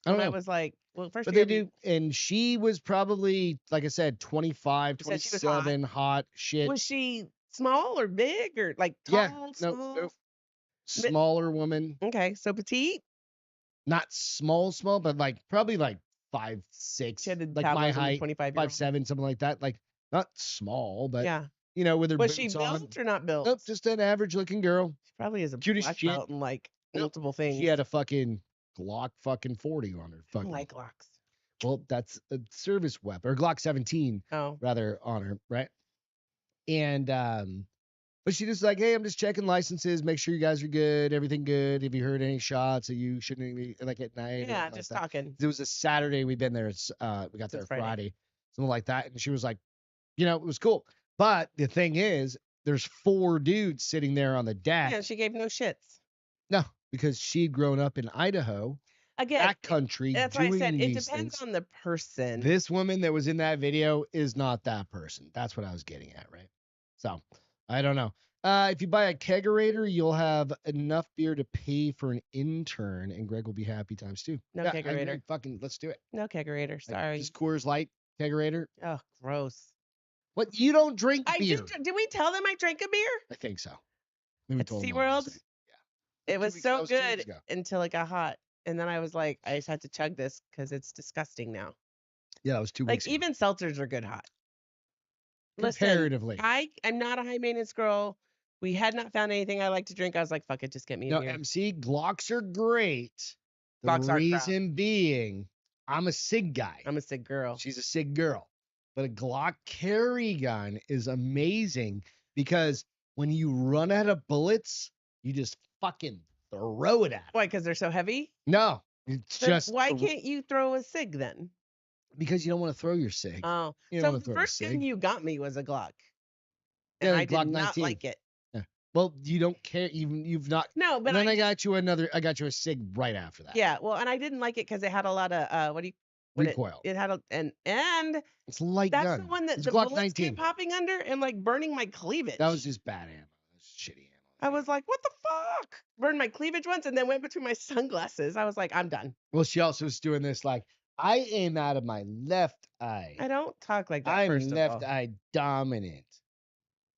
I don't And know. I was like, well, first But you they gotta do, and she was probably, like I said, 25, You said she was hot? 27, hot shit. Was she small or big or like Yeah, tall, no, small? no. Smaller woman, Okay, so petite. not small, but like probably like 5'6", She had the like my toddlers and the height, 25-year-old. 5'7", something like that. Like not small, but Yeah. with her Was boots she on. built or not built? Nope, just an average looking girl. She probably is a Cute as black shit. belt and like Nope. multiple things. She had a fucking Glock 40 on her. I don't Fucking, like locks. well, that's a service weapon, or Glock 17 Oh. rather, on her, right? And but she just like, hey, I'm just checking licenses, make sure you guys are good, everything good. Have you heard any shots that you shouldn't be, like, at night? or Yeah, anything just like that? talking. It was a Saturday. We've been there. It's we got there Since Friday. Friday, something like that. And she was like, it was cool. But the thing is, there's 4 dudes sitting there on the deck. Yeah, she gave no shits. No, because she'd grown up in Idaho, Again, that country. that's why I doing said it these depends things. on the person. This woman that was in that video is not that person. That's what I was getting at, right? So I don't know. If you buy a kegerator, you'll have enough beer to pay for an intern, and Greg will be happy times 2. No Yeah, I agree. kegerator. Fucking, let's do it. No kegerator. Like, Sorry. just Coors Light kegerator. Oh, gross. What? You don't drink I beer? did we tell them I drank a beer? I think so. Maybe At told them SeaWorld? honestly. Yeah. It 2 was weeks- so that was 2 weeks good ago. until it got hot. And then I was like, I just had to chug this because it's disgusting now. Yeah, that was 2 Like, weeks ago. even seltzers are good hot. Listen, Comparatively. I'm not a high maintenance girl. We had not found anything I like to drink. I was like, fuck it, just get me a No, beer. MC, Glocks are great. The Glocks are crap. reason being, I'm a SIG guy. I'm a sick girl. She's a SIG girl. But a Glock carry gun is amazing because when you run out of bullets, you just fucking throw it at 'em. Why? Because they're so heavy? No, it's Then just why can't you throw a SIG then? because you don't want to throw your SIG. Oh, You don't so wanna the throw a first gun SIG. you got me was a Glock. Yeah, And the I did Glock not 19. like it. Well, you don't care. You've not. No, but And then I I got you a SIG right after that. yeah, well, and I didn't like it because it had a lot of Recoil. It had and It's a light that's gun. the one that It's the Glock bullets 19. kept popping under and like burning my cleavage. That was just bad ammo. That's shitty ammo. I was like, what the fuck? Burned my cleavage once and then went between my sunglasses. I was like, I'm done. Well, she also was doing this like, I aim out of my left eye. I don't talk like that. I'm first left of all. eye dominant.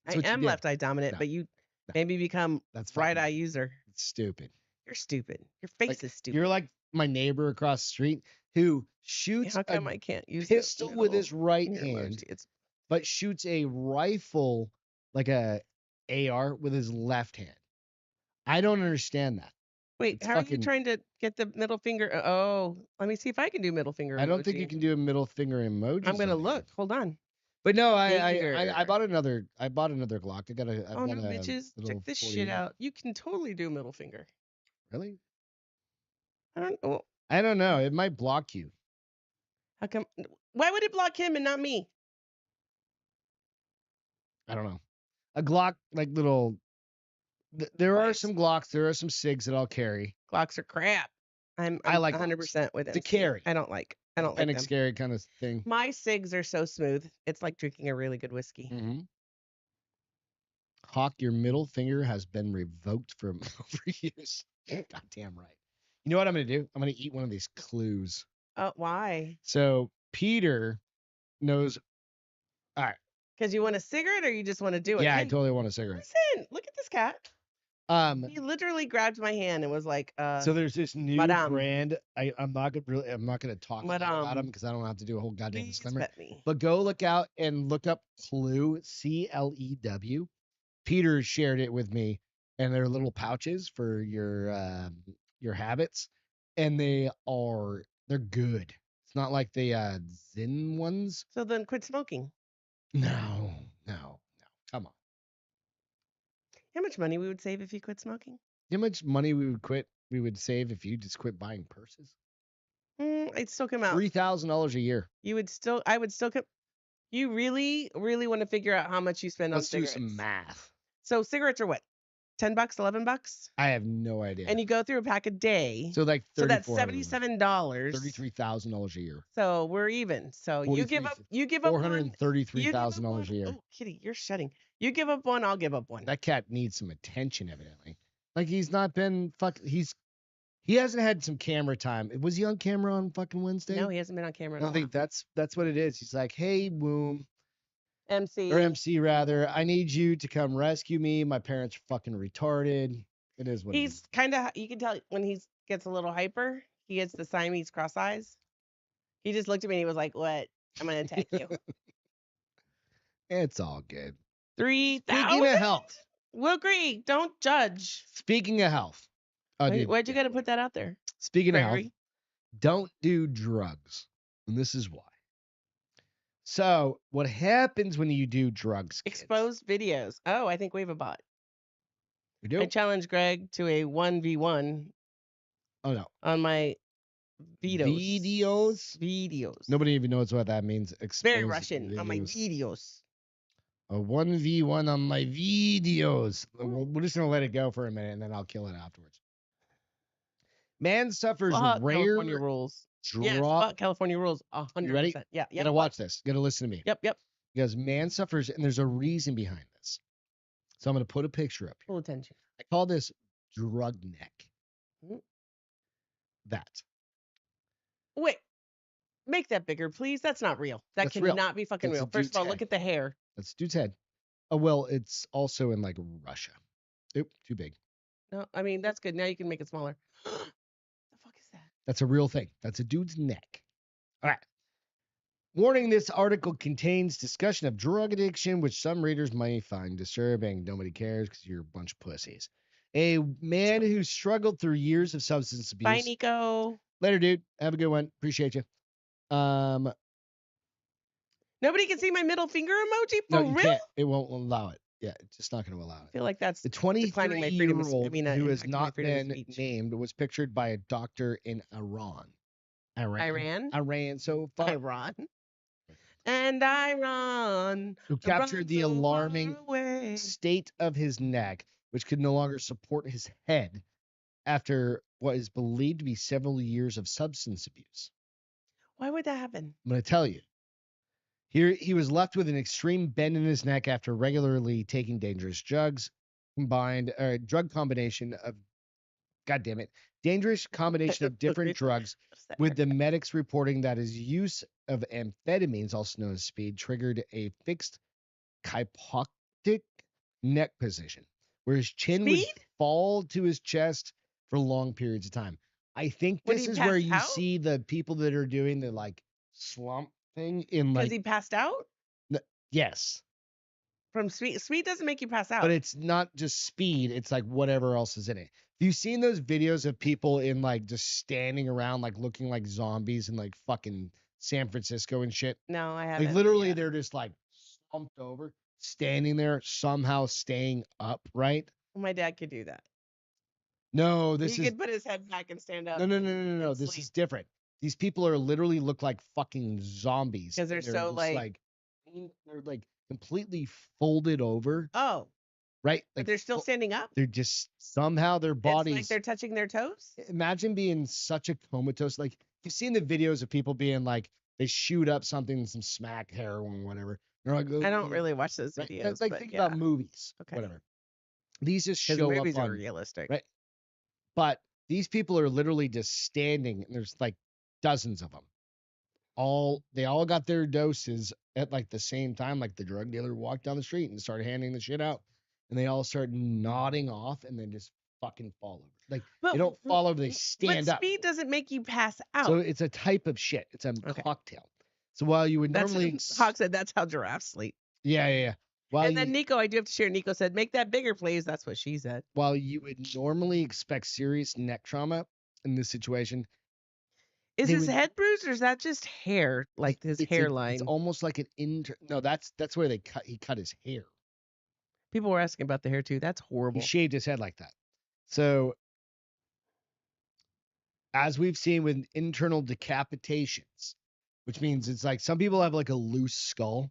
That's I what you am did. left eye dominant, No. but you No. maybe become That's right fucking eye user. stupid. You're stupid. Your face Like, is stupid. You're like my neighbor across the street who shoots How come a I can't use the pistol with middle his right finger hand, emoji? It's but shoots a rifle like a AR with his left hand. I don't understand that. wait, It's how are fucking- you trying to get the middle finger? Oh, let me see if I can do middle finger. I don't think emoji. you can do a middle finger emoji. I'm gonna look. Hold on. But no, I Finger. bought another Glock. I've Oh got no, a bitches! little Check this 48. shit out. You can totally do middle finger. Really? I don't know. I don't know. It might block you. How come? Why would it block him and not me? I don't know. A Glock, like little. There are Right. some Glocks. There are some SIGs that I'll carry. Glocks are crap. I'm I like 100% with to MC. carry. I don't like Fennec them. scary kind of thing. My cigs are so smooth. It's like drinking a really good whiskey. Mm-hmm. Hawk, your middle finger has been revoked from overuse. Goddamn right. You know what I'm gonna do? I'm gonna eat one of these clues. Oh, why? So Peter knows. Because you want a cigarette or you just want to do it? Yeah, I Hey, totally want a cigarette. listen, look at this cat. He literally grabbed my hand and was like, So there's this new Madame. brand. I'm not gonna talk about Madame. them because I don't have to do a whole goddamn please disclaimer. pet me. But go look out and look up Clue, CLEW. Peter shared it with me, and they're little pouches for your habits, and they're good. It's not like the Zyn ones. So then quit smoking. No. Come on. How much money we would save if you quit smoking? You know how much money we would save if you just quit buying purses? I'd still come out. $3,000 a year. I would still come. You really, really want to figure out how much you spend Let's on do cigarettes. some math. So cigarettes are what? $10, $11? I have no idea. And you go through a pack a day. so like So that's $3,400. $77. $33,000 a year. So we're even. So you give up one. $433,000 a year. Oh, Kitty, you're shutting. You give up one, I'll give up one. That cat needs some attention, evidently. Like he's not been he hasn't had some camera time. Was he on camera on fucking Wednesday? No, he hasn't been on camera. in a I think while. that's what it is. He's like, hey, Boom, MC. or MC rather, I need you to come rescue me. My parents are fucking retarded. It is what it is. He's kind of. You can tell when he gets a little hyper. He gets the Siamese cross eyes. He just looked at me and he was like, "What? I'm gonna attack you." It's all good. 3,000. Speaking of health. We'll agree. Don't judge. Speaking of health. Oh, dude, Why'd you got to put that out there? Speaking of health, Gregory? don't do drugs. And this is why. So, what happens when you do drugs? Kids? Exposed videos. Oh, I think we have a bot. We do? I challenge Greg to a 1v1 Oh, no. on my Videos? Videos. Nobody even knows what that means. Very Exposed Russian on my videos. videos. A 1v1 on my videos. We're just going to let it go for a minute and then I'll kill it afterwards. Man suffers Fuck rare California rules. Yes, drop. fuck California rules. 100%. You ready? Yeah. You gotta watch this. You gotta listen to me. Yep. Because man suffers, and there's a reason behind this. So I'm gonna put a picture up here. Full attention. I call this drug neck. Mhm. That. Wait. Make that bigger, please. That's not real. That That's real. cannot be fucking That's a real. First of all, dude's look head. at the hair. That's dude's head. Oh well, it's also in like Russia. Oop, too big. No, I mean that's good. Now you can make it smaller. The fuck is that? That's a real thing. That's a dude's neck. All right. Warning, this article contains discussion of drug addiction, which some readers may find disturbing. Nobody cares because you're a bunch of pussies. A man who struggled through years of substance abuse. Bye, Nico. Later, dude. Have a good one. Appreciate you. Nobody can see my middle finger emoji No, for you real. can't. It won't allow it. Yeah, it's just not going to allow I it. feel like that's The declining my freedom of 23-year-old I mean, who has impacting my not freedom of been speech. named was pictured by a doctor in Iran. Iran? So far. Iran. And Iran. Who captured the so far alarming away. state of his neck, which could no longer support his head after what is believed to be several years of substance abuse. Why would that happen? I'm going to tell you. Here, he was left with an extreme bend in his neck after regularly taking dangerous drugs, drug combination of, dangerous combination of different drugs, with the medics reporting that his use of amphetamines, also known as speed, triggered a fixed kypoptic neck position, where his chin would fall to his chest for long periods of time. I think this is where you see the people that are doing the like slump thing in like. Because he passed out? Yes. From speed. Speed doesn't make you pass out. But it's not just speed, it's like whatever else is in it. Have you seen those videos of people in like just standing around like looking like zombies in like fucking San Francisco and shit? No, I haven't. Like literally they're just like slumped over, standing there, somehow staying upright. My dad could do that. No, He could put his head back and stand up. No. This is different. These people are literally look like fucking zombies. Because they're so just, like they're like completely folded over. Oh. Right? But Like they're still standing up? They're just somehow their bodies. It's like they're touching their toes? Imagine being such a comatose. Like you've seen the videos of people being like they shoot up something, some smack, heroin, whatever. They're like, I don't really watch those right? videos. Like think about movies, Okay. whatever. These just show movies up are on realistic, right? But these people are literally just standing, and there's like dozens of them. They all got their doses at like the same time. Like the drug dealer walked down the street and started handing the shit out, and they all start nodding off, and then just fucking fall over. Like they don't fall over; they stand up. But speed doesn't make you pass out. So it's a type of shit. It's a cocktail. So while you would normally, Hawk said that's how giraffes sleep. Yeah. And then Nico, I do have to share. Nico said, "Make that bigger, please." That's what she said. While you would normally expect serious neck trauma in this situation, Is They his would- head bruised or is that just hair? Like his hairline? It's almost like an No, that's where he cut his hair. People were asking about the hair too. That's He horrible. shaved his head like that. So, as we've seen with internal decapitations, which means it's like some people have like a loose skull,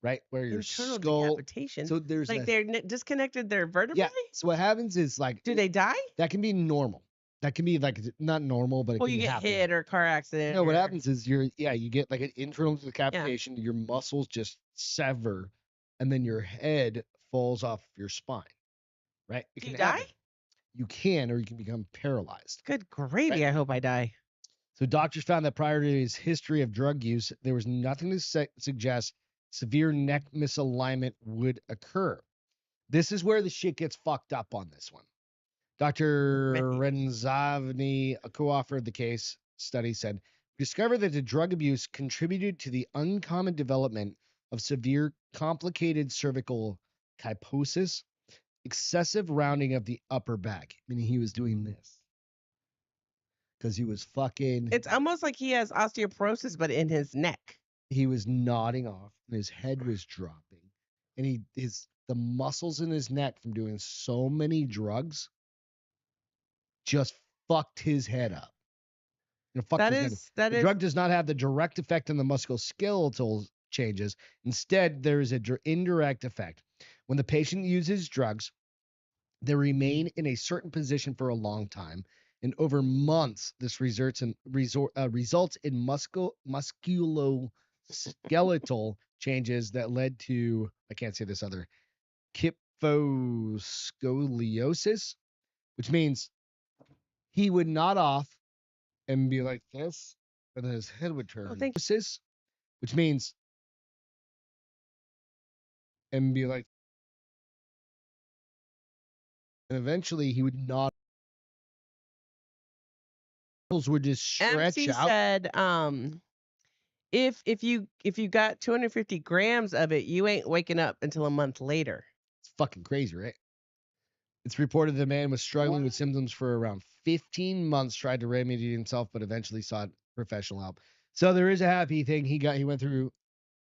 right? Where your Internal skull. decapitation. So there's Like a, they're disconnected their vertebrae? yeah. So what happens is like Do they die? that can be normal. That can be like not normal, but it Well, can you get happen. hit or car accident. No, what or- happens is you get like an internal decapitation. Your muscles just sever, and then your head falls off your spine. Right? It Do you can happen. die? You can, or you can become paralyzed. Good gravy. Right. I hope I die. So doctors found that prior to his history of drug use, there was nothing to suggest severe neck misalignment would occur. This is where the shit gets fucked up on this one. Dr. Renzavni, a co-author of the case study, said, "We discovered that the drug abuse contributed to the uncommon development of severe complicated cervical kyphosis, excessive rounding of the upper back," meaning he was doing this. Because he was fucking. It's almost like he has osteoporosis, but in his neck. He was nodding off, and his head was dropping, and the muscles in his neck from doing so many drugs just fucked his head up. The drug does not have the direct effect on the musculoskeletal changes. Instead, there is an indirect effect. When the patient uses drugs, they remain in a certain position for a long time. And over months, this results in musculoskeletal changes that led to, I can't say this other, kyphoscoliosis, which means he would nod off and be like this, and then his head would turn. Oh, thank which means, and be like, and eventually he would nod. Would just stretch MC out. said, if you got 250 grams of it, you ain't waking up until a month later. It's fucking crazy, right? It's reported the man was struggling with symptoms for around 15 months, tried to remedy himself, but eventually sought professional help. So there is a happy thing. He went through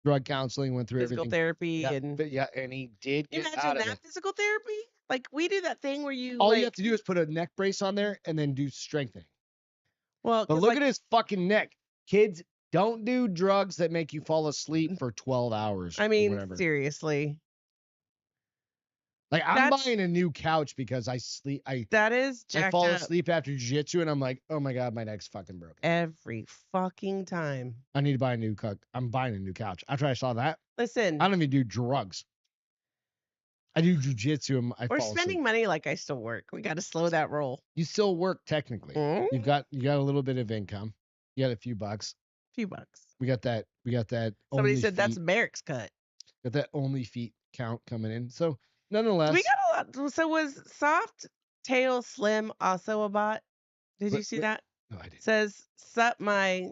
drug counseling, went through Physical everything. therapy and And he did Can you get out imagine of that it. physical therapy? Like we do that thing where you All like, you have to do is put a neck brace on there and then do strengthening. well, But 'cause, look like, at his fucking neck. Kids, don't do drugs that make you fall asleep for 12 hours. I or mean, whatever. seriously. Like I'm That's- buying a new couch because I That is I jacked fall up asleep after jiu-jitsu and I'm like, oh my God, my neck's fucking broken. every fucking time. I need to buy a new couch. I'm buying a new couch. After I saw that, Listen, I don't even do drugs. I do jujitsu and I we're fall spending asleep. money like I still work. We got to slow that roll. You still work technically. Mm, You got a little bit of income. You got a few bucks. few bucks. We got that. Somebody only said that's feet- Barrick's cut. got that only feet count coming in. So nonetheless, We got a lot. So was Soft Tail Slim also a bot? Did you What- see what- that? no, I didn't. Says sup my.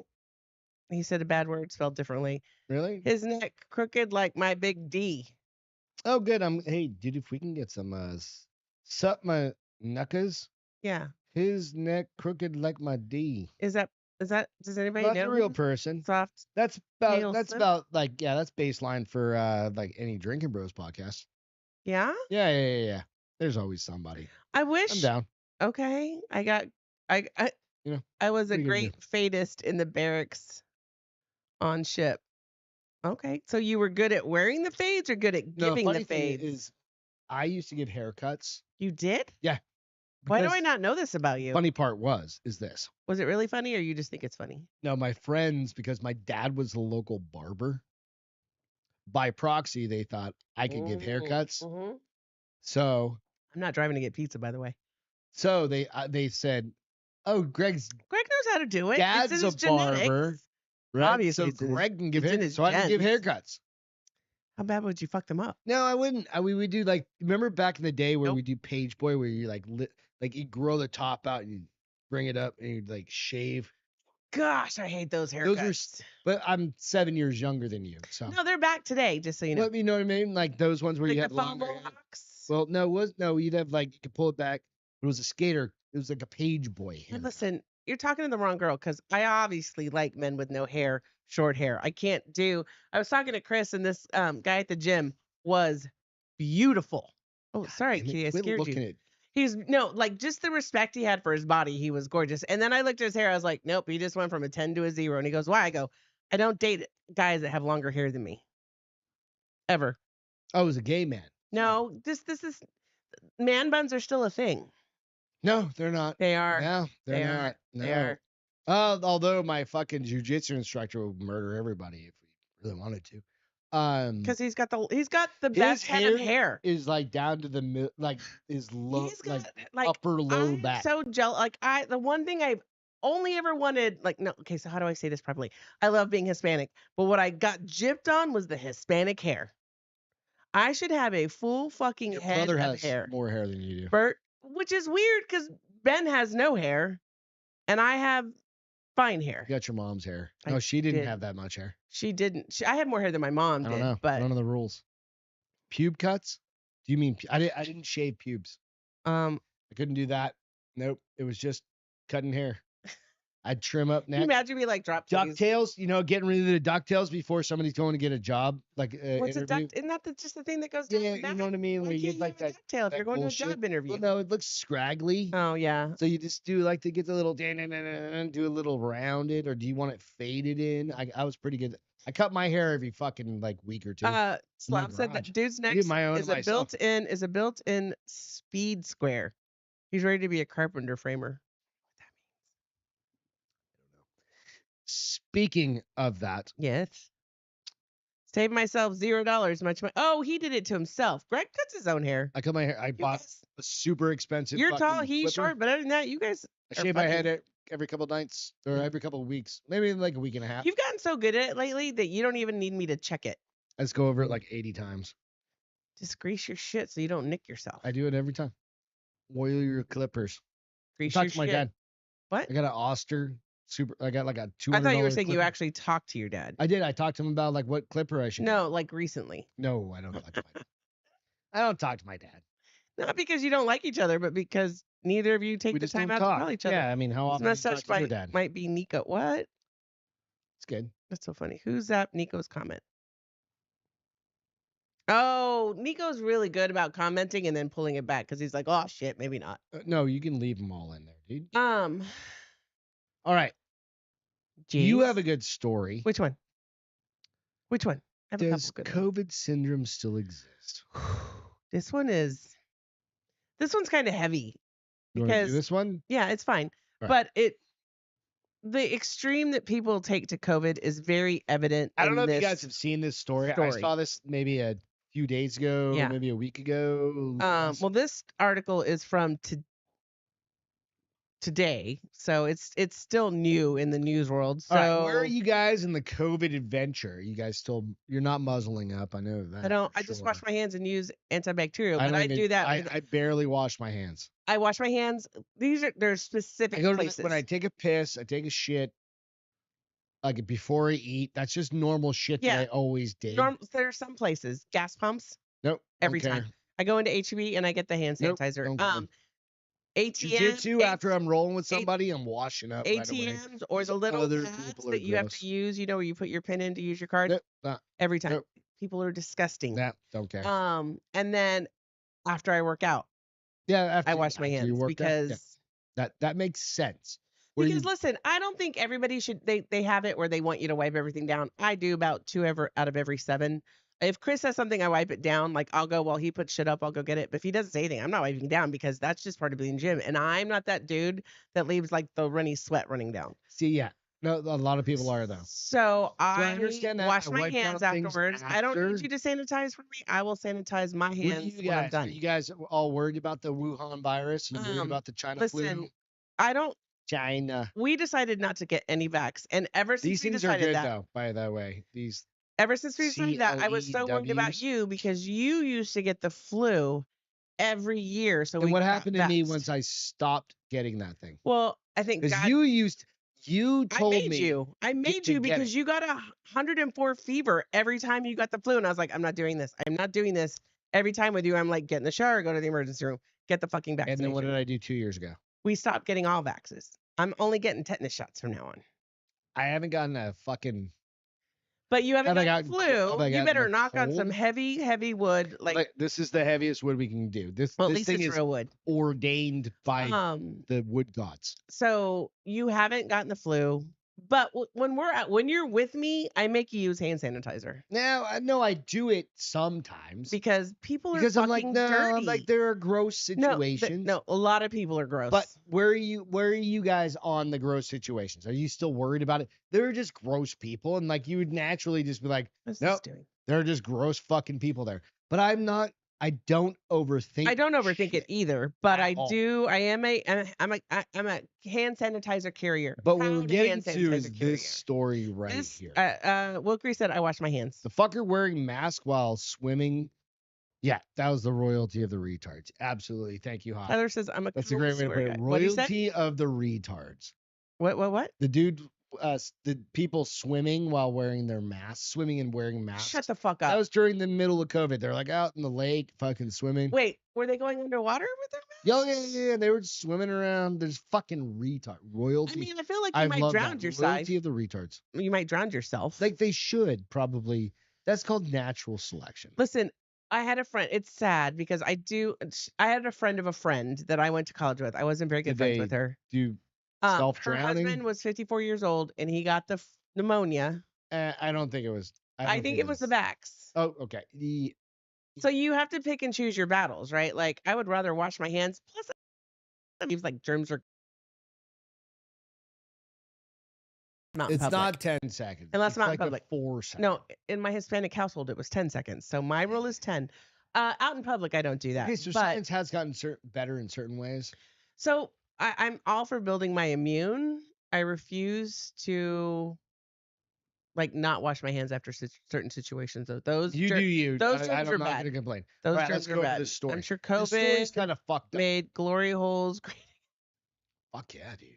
He said a bad word spelled differently. Really? His neck crooked like my big D. Oh, good. Hey, dude, if we can get some sup my knuckers, Yeah. his neck crooked like my D. Does anybody That's know? a real who person. Soft. That's Tail that's Slim? about like that's baseline for like any Drinking Bros podcast. Yeah. Yeah. There's always somebody. I I'm wish. down. Okay. I You know, I was a what are you gonna great fadist in the barracks on ship. Okay. So you were good at wearing the fades or good at No, giving funny the thing fades? is, I used to give haircuts. You did? Yeah. Why do because I not know this about you? Funny part is this. Was it really funny or you just think it's funny? No, my friends, because my dad was the local barber, by proxy, they thought I could give haircuts. Mhm. So I'm not driving to get pizza, by the way. they said, "Oh, Greg's Greg knows how to do it. dad's it's in a his genetics. barber, right? Obviously, so it's in his- Greg can give it's in haircuts. his So I can give genes. haircuts." How bad would you fuck them up? No, I wouldn't. We would do like, remember back in the day where Nope. we do page boy, where you like you grow the top out and you bring it up and you like shave. Gosh, I hate those Those haircuts. But I'm 7 years younger than you, so. No, they're back today, just so you know. Let me know what I mean. Like those ones where Like you the have foam longer hair. mohawks. Well, no, you'd have like you could pull it back. It was a skater. It was like a page boy. And haircut. listen, you're talking to the wrong girl because I obviously like men with no hair, short hair. I can't do. I was talking to Chris, and this guy at the gym was beautiful. Oh, sorry, Damn it, Kitty, I quit scared looking you. at He's no, like just the respect he had for his body. He was gorgeous. And then I looked at his hair. I was like, nope, he just went from a 10 to a 0. And he goes, why? I go, I don't date guys that have longer hair than me. Ever. Oh, it was a gay man. No, this is man buns are still a thing. No, they're not. They are. No, they're They not. are. No. They are. Although my fucking jujitsu instructor would murder everybody if we really wanted to. Because he's got the His best head of hair. is like down to the like is low, He's got like upper low I'm back. so jealous. Like the one thing I've only ever wanted, like, no, okay, so how do I say this properly? I love being Hispanic, but what I got gypped on was the Hispanic hair. I should have a full fucking Your head brother of has hair. more hair than you do. Bert, which is weird because Ben has no hair, and I have fine hair. You got your mom's hair. I No, she didn't did. have that much hair. She didn't. I had more hair than my mom I did. don't know. But None of the rules. Pube cuts? Do you mean I didn't shave pubes? I couldn't do that. Nope. It was just cutting hair. I'd trim up can you neck. imagine me like drop titties? Ducktails, getting rid of the ducktails before somebody's going to get a job, like What's interview. a duck? Isn't that just the thing that goes down Yeah, the you back? know what I mean. Why Where you can't get like have a that. ducktail if that you're going to a bullshit. job interview? Well, no, it looks scraggly. Oh yeah. So you just do like to get the little do a little rounded, or do you want it faded in? I was pretty good. I cut my hair every fucking like week or two. Slab said garage. that dude's I did next my own is a myself. built-in speed square. He's ready to be a carpenter framer. Speaking of that, Yes. Save myself $0 much money. Oh, he did it to himself. Greg cuts his own hair. I cut my hair. I You bought guys- a super expensive. You're tall, fucking he's clipper. short, but other than that, you guys I are shave my funny. head every couple of nights or every couple of weeks, maybe like a week and a half. You've gotten so good at it lately that you don't even need me to check it. I just go over it like 80 times. Just grease your shit so you don't nick yourself. I do it every time. Oil your clippers. Grease Talk your to my shit. dad. What? I got an Oster super. I got like a $200. I thought you were saying you clipper. actually talked to your dad. I did. I talked to him about like what clipper I should. No, like recently. No, I don't talk to my dad. I don't talk to my dad. Not because you don't like each other, but because neither of you take We the just time don't out talk. to call each other. Yeah, I mean, how This often do you message talk to your dad? might be Nico. What? It's good. That's so funny. Who's that? Nico's comment. Oh, Nico's really good about commenting and then pulling it back because he's like, oh shit, maybe not. No, you can leave them all in there, dude. Um, All right. You geez. have a good story. Which one? Which one? I have a Does couple good ones. COVID syndrome still exist? This one's kind of heavy. You want to do Because- this one? Yeah, it's fine. Right. But the extreme that people take to COVID is very evident. I don't know in if you this guys have seen this story. I story. saw this maybe a few days ago, Yeah. maybe a week ago. Well, this article is from today, so it's still new in the news world. So All right, where are you guys in the COVID adventure? You guys you're not muzzling up. I know that. I don't. for I just sure. wash my hands and use antibacterial, but don't I even- do that. I barely wash my hands. I wash my hands. There's specific I go to places. when I take a piss, I take a shit. Like before I eat, that's just normal shit Yeah. that I always did. There are some places, gas pumps. Nope. Every don't time. care. I go into HEB and I get the hand Nope, sanitizer. don't care. ATM, Jiu-jitsu, after I'm rolling with somebody, I'm washing up right away. ATMs or the These little other pads people are that you have gross. to use, where you put your pin in to use your card. Nope, nah, Every time. nope. People are disgusting. nah, don't care. And then after I work out, Yeah, after I wash my after you hands worked out, yeah, because that makes sense. Where because you, listen, I don't think everybody should they have it where they want you to wipe everything down. I do about 2 out of every 7. If Chris says something, I wipe it down. Like I'll go, well, he put shit up, I'll go get it. But if he doesn't say anything, I'm not wiping down because that's just part of being in the gym. And I'm not that dude that leaves like the runny sweat running down. see, yeah, no, a lot of people are though. So I understand that. wash I my wipe down hands things afterwards. I don't after. need you to sanitize for me. I will sanitize my What hands do you when I'm guys? done. Are you guys all worried about the Wuhan virus? You worried Um, about the China Listen, flu? I don't. China. We decided not to get any vax, and ever since These we things are decided good that, though. By the way, these ever since we decided that, I was so worried about CLEWs. you because you used to get the flu every year. So and we what got happened to me vaxxed. once I stopped getting that thing? Well, I think Because God, you I told made me you. I made to you get because it. you got 104 fever every time you got the flu, and I was like, I'm not doing this. I'm not doing this. Every time with you, I'm like, get in the shower, go to the emergency room, get the fucking vaccination. And then what did I do 2 years ago? We stopped getting all vaxes. I'm only getting tetanus shots from now on. I haven't gotten a fucking. But you haven't Have I gotten gotten flu. have I You gotten better the knock on some cold? heavy wood. Like, This is the heaviest wood we can do. This well, at this least thing it's is real wood. ordained by the wood gods. So you haven't gotten the flu, but when you're with me, I make you use hand sanitizer Now I know I do it sometimes because people are because I'm like, fucking no, dirty. I'm like there are gross No, situations. no, a lot of people are gross. But where are you guys on the gross situations? Are you still worried about it? They're just gross people, and like you would naturally just be like, What's nope, this doing? they're just gross fucking people there. But I'm not. I don't overthink. I don't overthink it shit either, but at I all. do. I'm a hand sanitizer carrier. But what we're Proud getting hand to sanitizer is carrier. this story right This, here. Wilkery said, I wash my hands. The fucker wearing mask while swimming. Yeah, that was the royalty of the retards. Absolutely. Thank you, Hop. Tyler says, I'm a That's a great way to put it. What he said? Royalty of the retards. What? The dude, the people swimming while wearing their masks, swimming and wearing masks. Shut the fuck up. That was during the middle of COVID. They're like out in the lake, fucking swimming. Wait, were they going underwater with their masks? Yeah. They were just swimming around. There's fucking retard royalty. I mean, I feel like you I might love drown that. yourself. Royalty of the retards. You might drown yourself. Like they should probably. That's called natural selection. Listen, I had a friend. It's sad because I had a friend of a friend that I went to college with. I wasn't very good Did friends they with her. do Her self-drowning? husband was 54 years old and he got the pneumonia. I don't think it was. I think it was the vax. Oh, okay. So you have to pick and choose your battles, right? Like I would rather wash my hands. Plus, it leaves like germs are. Not in It's public. not 10 seconds. Unless it's not in like public. 4 seconds. No, in my Hispanic household, it was 10 seconds. So my rule is 10. Out in public, I don't do that. Okay, so but, science has gotten better in certain ways. So I'm all for building my immune. I refuse to like not wash my hands after certain situations. Though those You do you. Those I'm germs are not bad. going to complain. Those All right, germs let's are go to bad. this story. I'm sure This story's COVID kind of fucked up. made glory holes. Fuck yeah, dude.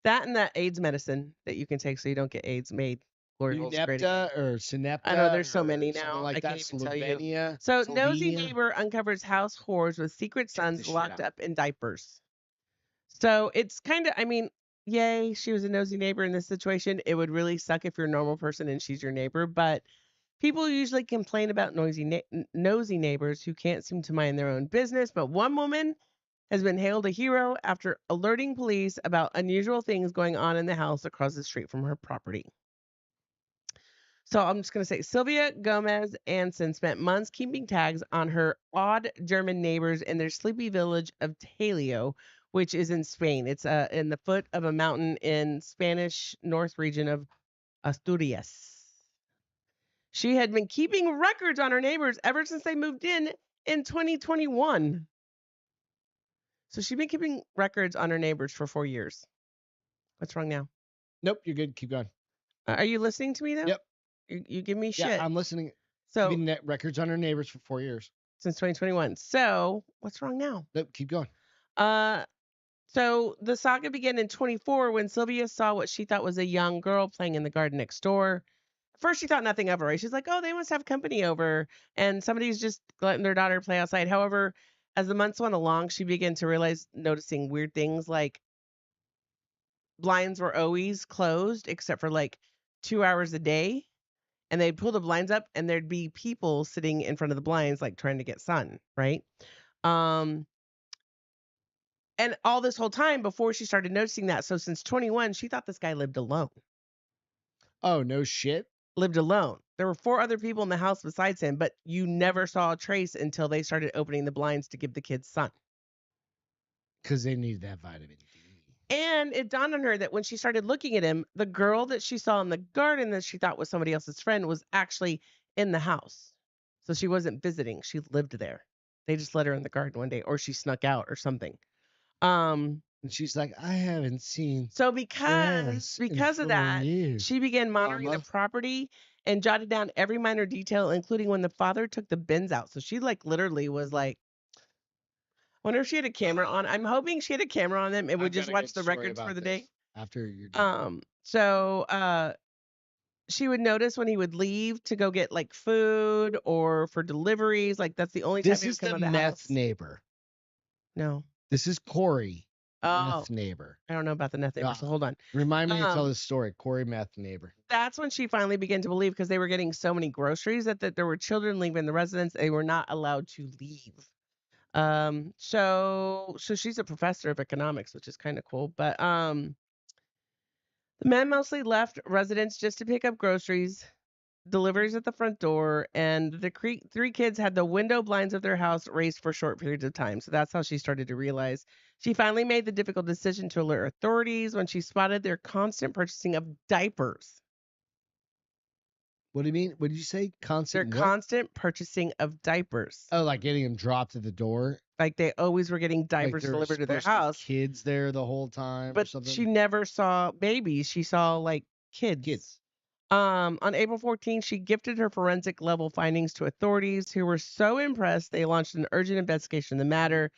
That and that AIDS medicine that you can take so you don't get AIDS made glory holes. Unepta or Synepta. I know there's so or many something now. Like I that. can't even tell you. Slovenia. So nosy Slovenia. neighbor uncovers house whores with secret sons this shit locked out. up in diapers. So it's kind of, I mean, yay, she was a nosy neighbor in this situation. It would really suck if you're a normal person and she's your neighbor, but people usually complain about nosy neighbors who can't seem to mind their own business. But one woman has been hailed a hero after alerting police about unusual things going on in the house across the street from her property. So I'm just going to say Sylvia Gomez Anson spent months keeping tags on her odd German neighbors in their sleepy village of TBIO, which is in Spain. It's in the foot of a mountain in Spanish north region of Asturias. She had been keeping records on her neighbors ever since they moved in 2021. So she's been keeping records on her neighbors for 4 years. What's wrong now? Nope, you're good. Keep going. Are you listening to me though? Yep. You give me shit. Yeah, I'm listening. So Keeping net records on our neighbors for 4 years. Since 2021. So what's wrong now? Nope, keep going. So the saga began in 24 when Sylvia saw what she thought was a young girl playing in the garden next door. First, she thought nothing of her, right? She's like, oh, they must have company over and somebody's just letting their daughter play outside. However, as the months went along, she began to noticing weird things like blinds were always closed except for like 2 hours a day. And they'd pull the blinds up and there'd be people sitting in front of the blinds, like trying to get sun, right? And all this whole time before she started noticing that. So since 21, she thought this guy lived alone. Oh, no shit. Lived alone. There were 4 other people in the house besides him, but you never saw a trace until they started opening the blinds to give the kids sun. Because they needed that vitamin D. And it dawned on her that when she started looking at him, the girl that she saw in the garden that she thought was somebody else's friend was actually in the house. So she wasn't visiting. She lived there. They just let her in the garden one day, or she snuck out or something. And she's like, I haven't seen. So because of that, she began monitoring the property and jotted down every minor detail, including when the father took the bins out. So she like literally was like, wonder if she had a camera on. I'm hoping she had a camera on them and would just watch the records for the day. After you're done. So she would notice when he would leave to go get like food or for deliveries. Like that's the only time This he would is come the out of the meth house. neighbor. No. This is Corey. Oh, Meth neighbor. I don't know about the meth neighbor, so hold on. Remind me to tell Um, this story. Corey meth neighbor. That's when she finally began to believe because they were getting so many groceries that there were children leaving the residence. They were not allowed to leave. So she's a professor of economics, which is kind of cool. But the men mostly left residence just to pick up groceries, deliveries at the front door, and the three kids had the window blinds of their house raised for short periods of time. So that's how she started to realize. She finally made the difficult decision to alert authorities when she spotted their constant purchasing of diapers. What do you mean? What did you say? Their Constant what? constant purchasing of diapers. Oh, like getting them dropped at the door? Like they always were getting Like diapers there were delivered to their supposed to be house, kids there the whole time or but something? she never saw babies. She saw like kids. Kids. On April 14th, she gifted her forensic level findings to authorities who were so impressed they launched an urgent investigation of the matter.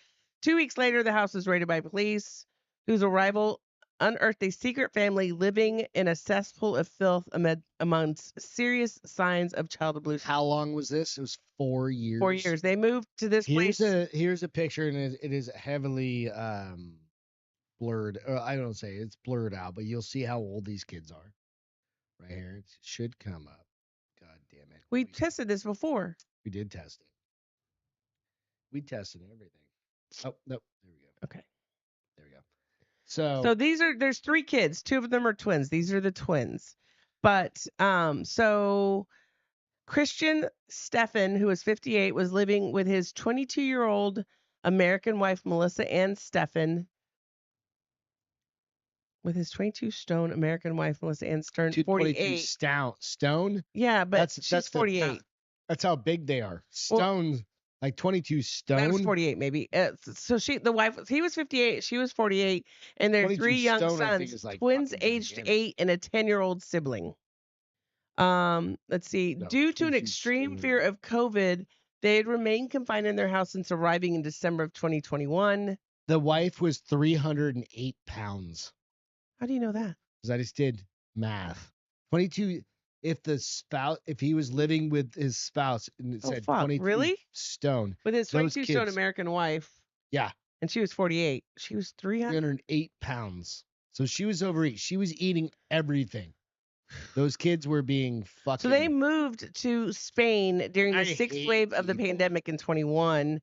2 weeks later, the house was raided by police, whose arrival unearthed a secret family living in a cesspool of filth amongst serious signs of child abuse. How long was this? It was 4 years. 4 years. They moved to this place. Here's a picture, and it is heavily blurred. I don't say it's blurred out, but you'll see how old these kids are. Right here, it should come up. God damn it! We tested this before. We did test it. We tested everything. Oh nope, there we go. Okay. There we go. So So there's 3 kids. 2 of them are twins. These are the twins. But so Christian Stephan, who was 58, was living with his 22-year-old American wife Melissa Ann Stephan. With his 22 stone American wife Melissa Ann Stern, 48. Stone. Yeah, but she's that's 48. That's how big they are. Stones, like 22 stone. That was 48, maybe. So the wife, he was 58, she was 48, and their 3 young stone, I think, sons, is like twins fucking aged gigantic. 8 and a 10-year-old sibling. Let's see. No, Due to an 22 extreme stone. fear of COVID, they had remained confined in their house since arriving in December of 2021. The wife was 308 pounds. How do you know that? Because I just did math. 22. If he was living with his spouse, and it said 22 really? stone. With his Those 22 stone kids- American wife. Yeah. And she was 48. She was 300. 308 pounds. So she was overeating. She was eating everything. Those kids were being fucking. So they moved to Spain during the I 6th hate wave of the people. pandemic in 21.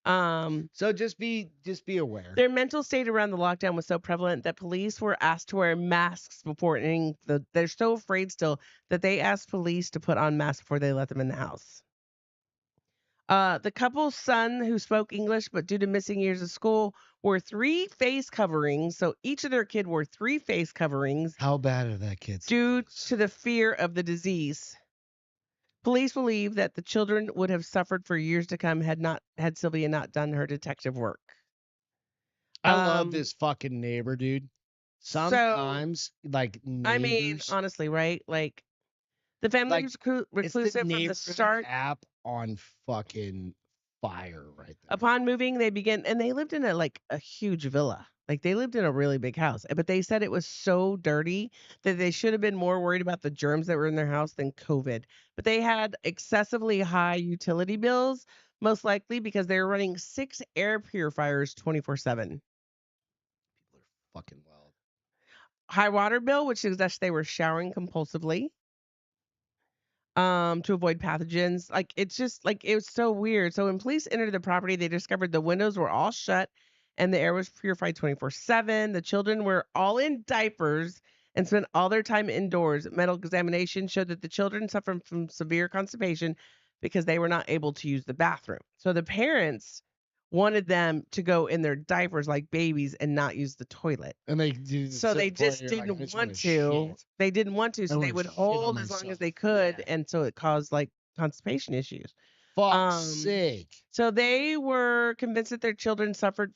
So just be aware. Their mental state around the lockdown was so prevalent that police were asked to wear masks before entering they're so afraid still that they asked police to put on masks before they let them in the house. The couple's son, who spoke English but due to missing years of school, wore 3 face coverings. So each of their kid wore 3 face coverings How bad are that kids? due to the fear of the disease. Police believe that the children would have suffered for years to come had Sylvia not done her detective work. I love this fucking neighbor, dude. Sometimes, like neighbors, I mean, honestly, right? Like the family Like, was it's reclusive from the neighborhood start. app on fucking fire right there. Upon moving, they lived in a huge villa. Like they lived in a really big house, but they said it was so dirty that they should have been more worried about the germs that were in their house than COVID. But they had excessively high utility bills, most likely because they were running 6 air purifiers 24/7. People are fucking wild. High water bill, which suggests they were showering compulsively to avoid pathogens. Like it's just like it was so weird. So when police entered the property, they discovered the windows were all shut and the air was purified 24/7. The children were all in diapers and spent all their time indoors. Medical examination showed that the children suffered from severe constipation because they were not able to use the bathroom. So the parents wanted them to go in their diapers like babies and not use the toilet. And they did. So they just didn't want to. They didn't want to, so they would hold as long as they could, and so it caused like constipation issues. Fuck's sake. So they were convinced that their children suffered.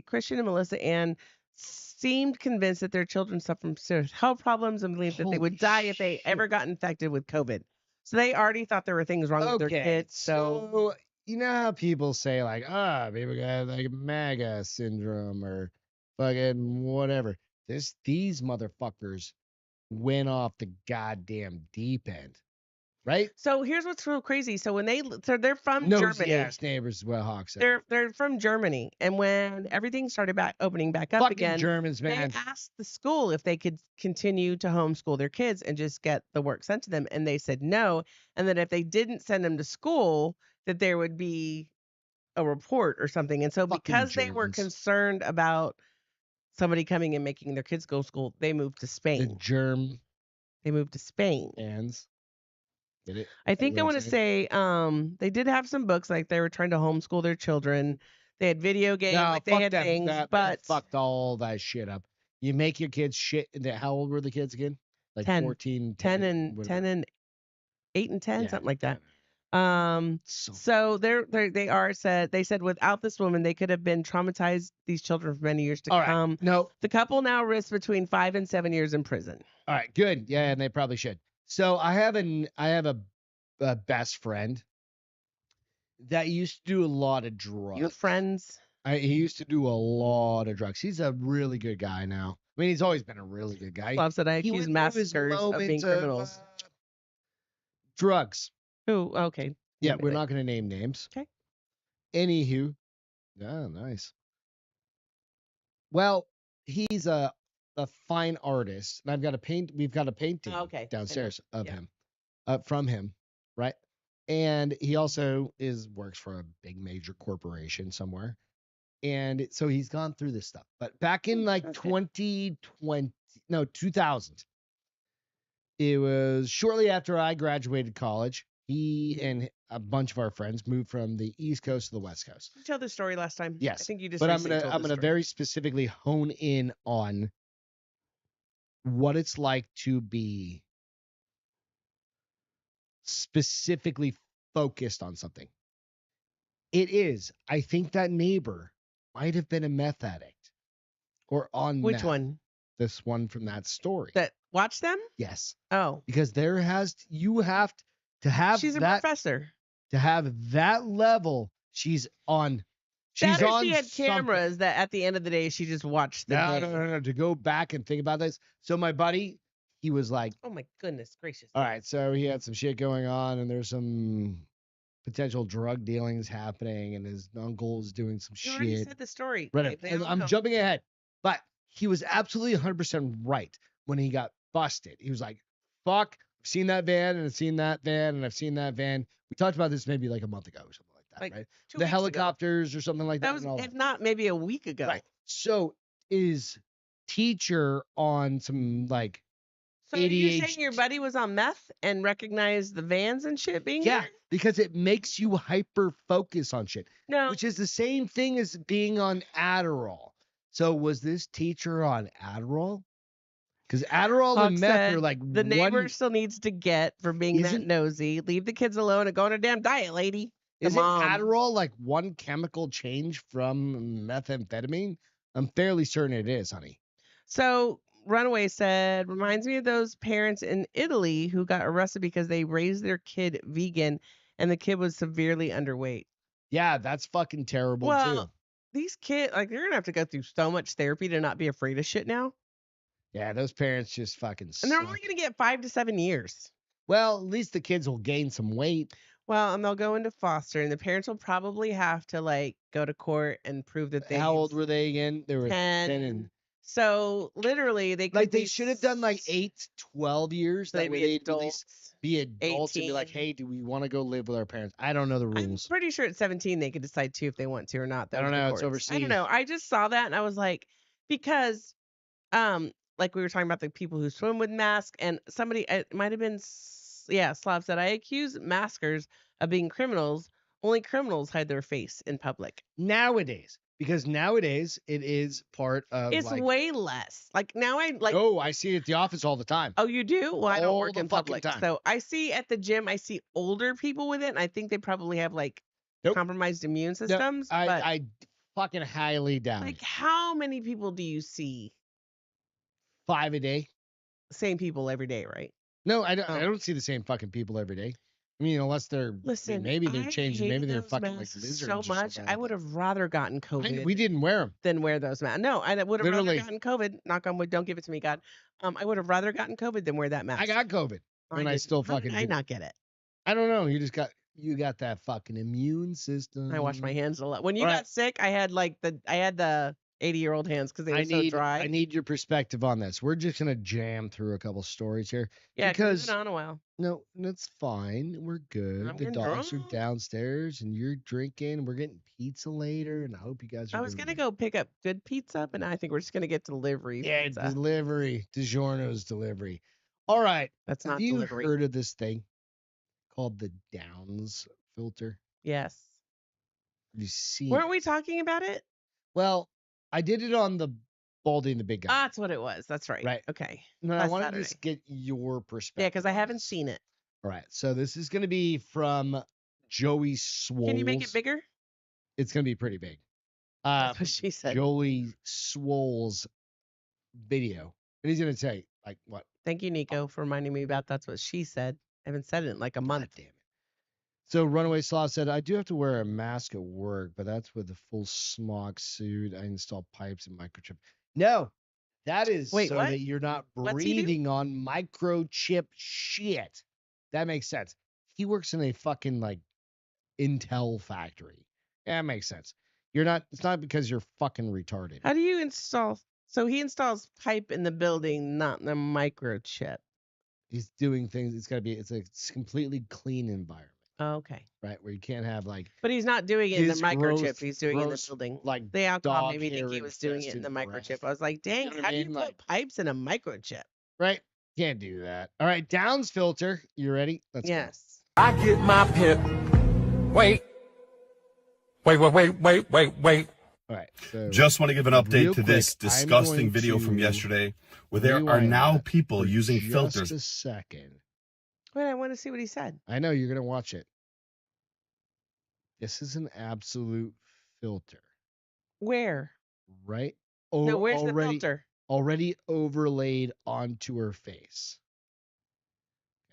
Christian and Melissa Ann seemed convinced that their children suffered from serious health problems and believed that they would die if they ever got infected with COVID. So they already thought there were things wrong with their kids. So you know how people say like, people got like MAGA syndrome or fucking whatever. These motherfuckers went off the goddamn deep end. right? So here's what's real crazy. So when they're from Nosy Germany. ass neighbors is what Hawk said. They're from Germany, and when everything started opening back up Fucking again, Germans, they man. asked the school if they could continue to homeschool their kids and just get the work sent to them, and they said no. And that if they didn't send them to school, that there would be a report or something. And so Fucking because they were Germans. concerned about somebody coming and making their kids go to school, they moved to The Spain. germ They moved to Spain. hands. Get it? I think I what I'm want to saying? say they did have some books, like they were trying to homeschool their children. They had video games, No, like they fuck had that. things, That but fucked all that shit up. You make your kids shit. How old were the kids again? Like 10, 14, 10 and whatever. 10 and 8 and 10, Yeah. something like that. So So they said without this woman, they could have been traumatized, these children, for many years to all right. come. No. The couple now risks between 5 and 7 years in prison. All right. Good. Yeah, and they probably should. So I have a best friend that used to do a lot of drugs. You have friends? He used to do a lot of drugs. He's a really good guy now. I mean, he's always been a really good guy. Love said I He accuse went through his massacres of being moments criminals. Drugs. Oh, okay. Yeah, Name we're it. not going to name names. Okay. Anywho, yeah, nice. Well, he's a fine artist, and we've got a painting Okay, I know. downstairs of Yeah. him, from him, right? And he also works for a big major corporation somewhere. And so he's gone through this stuff. But back in like Okay. 2000, it was shortly after I graduated college. He and a bunch of our friends moved from the East Coast to the West Coast. Did you tell this story last time? Yes, I think you just. but I'm recently told this gonna story. very specifically hone in on what it's like to be specifically focused on something. It is. I think that neighbor might have been a meth addict or on Which meth. one? This one from that story. That watch them? Yes, Oh, because you have to have she's a that professor. to have that level. She's on. She's That or on. she had something. cameras that at the end of the day she just watched the No, day. no. To go back and think about this. So my buddy, he was like, Oh my goodness gracious. all right, so he had some shit going on, and there's some potential drug dealings happening, and his uncle is doing some You already shit. said the story. Right. They And all I'm know. jumping ahead, but he was absolutely 100% right when he got busted. He was like, fuck, I've seen that van, and I've seen that van, and I've seen that van. We talked about this maybe like a month ago or something like that, Like right? 2 The weeks ago. helicopters or something like that. That was, and all if that. not, maybe a week ago. Right. So is teacher on some like So you're ADHD. saying your buddy was on meth and recognized the vans and shit being Yeah, there? because it makes you hyper focus on shit, No. which is the same thing as being on Adderall. So was this teacher on Adderall? Because Adderall Hawk and meth said are like the neighbor one. still needs to get for being that Isn't- nosy. Leave the kids alone and go on a damn diet, lady. The Isn't mom. Adderall like one chemical change from methamphetamine? I'm fairly certain it is, honey. So Runaway said, reminds me of those parents in Italy who got arrested because they raised their kid vegan and the kid was severely underweight. Yeah, that's fucking terrible Well, too. these kids, like, they're gonna have to go through so much therapy to not be afraid of shit now. Yeah, those parents just fucking And they're suck. only gonna get 5 to 7 years. Well, at least the kids will gain some weight. Well, and they'll go into foster, and the parents will probably have to like go to court and prove that they. How old were they again? They were 10 and So literally, they could like they be should have done like 8, 12 years. so That they'd way be they'd at least adults. be adults and be like, 18. hey, do we want to go live with our parents? I don't know the I'm rules. pretty sure at 17 they could decide too if they want to or not. I don't know, it's I overseas. don't know. I just saw that and I was like, because, like we were talking about the people who swim with masks, and somebody it might have been, Slav said, I accuse maskers of being criminals. Only criminals hide their face in public. Nowadays, because nowadays it is part of It's like, way less. Like now, I like. oh, I see it at the office all the time. Oh, you do? Well, I don't All work the in fucking public, time. so I see at the gym. I see older people with it, and I think they probably have like Nope. compromised immune No, systems. but I fucking highly doubt like, it. how many people do you see? 5 a day. Same people every day, right? No, I don't. I Oh. don't see the same fucking people every day. I mean, unless they're I mean, Listen, maybe they're I changing. Maybe hated they're those fucking like masks lizards. so or much. something I like would that. have rather gotten COVID We didn't wear them. than wear those masks. No, I would have rather Literally. gotten COVID. Knock on wood. Don't give it to me, God. I would have rather gotten COVID than wear that mask. I got COVID, and I didn't. still How fucking did I did. not get it? I don't know. You got that fucking immune system. I wash my hands a lot. When you All right. got sick, I had the 80-year-old hands because they were so dry. I need your perspective on this. We're just gonna jam through a couple stories here. Yeah, because it's been on a while. no, that's fine. We're good. I'm The getting dogs drunk. are downstairs, and you're drinking. We're getting pizza later, and I hope you guys are. I was doing gonna good. go pick up good pizza, but now I think we're just gonna get delivery Yeah, pizza. delivery. DiGiorno's delivery. All right. That's Have not you delivery. heard of this thing called the Downs filter? Yes. Have you seen Weren't it? we talking about it? Well, I did it on the Baldy and the Big Guy. That's what it was. That's right. Right. Okay. No, I last want to Saturday. just get your perspective. Yeah, because I on haven't this. seen it. All right. So this is going to be from Joey Swoles. Can you make it bigger? It's going to be pretty big. That's what she said. Joey Swoles video. And he's going to say, like, what? Thank you, Nico, for reminding me about that's what she said. I haven't said it in like a month. God damn it. So Runaway Slaw said, I do have to wear a mask at work, but that's with a full smog suit. I install pipes and microchip. No, that is Wait, so what? that you're not What's he do? breathing on microchip shit. That makes sense. He works in a fucking like Intel factory. Yeah, that makes sense. It's not because you're fucking retarded. How do you install? So he installs pipe in the building, not in the microchip. He's doing things. It's a completely clean environment, Oh, okay. right? Where you can't have like But he's not doing it in the His microchip. gross- He's doing it in the gross, building. like The alcohol dog made me think hair he was doing it in the infested microchip. I was like, dang, know what I how do you mean? put Like- pipes in a microchip? right? Can't do that. All right, Downs filter. You ready? Let's go. Yes. I get my pip. Wait. All right. So Just want to give an real update to this quick, I'm disgusting going video from to yesterday where there are rewind now that people for using just filters. a second. Wait, I want to see what he said. I know you're gonna watch it. This is an absolute filter, Where? right? No, where's the already, filter? already overlaid onto her face.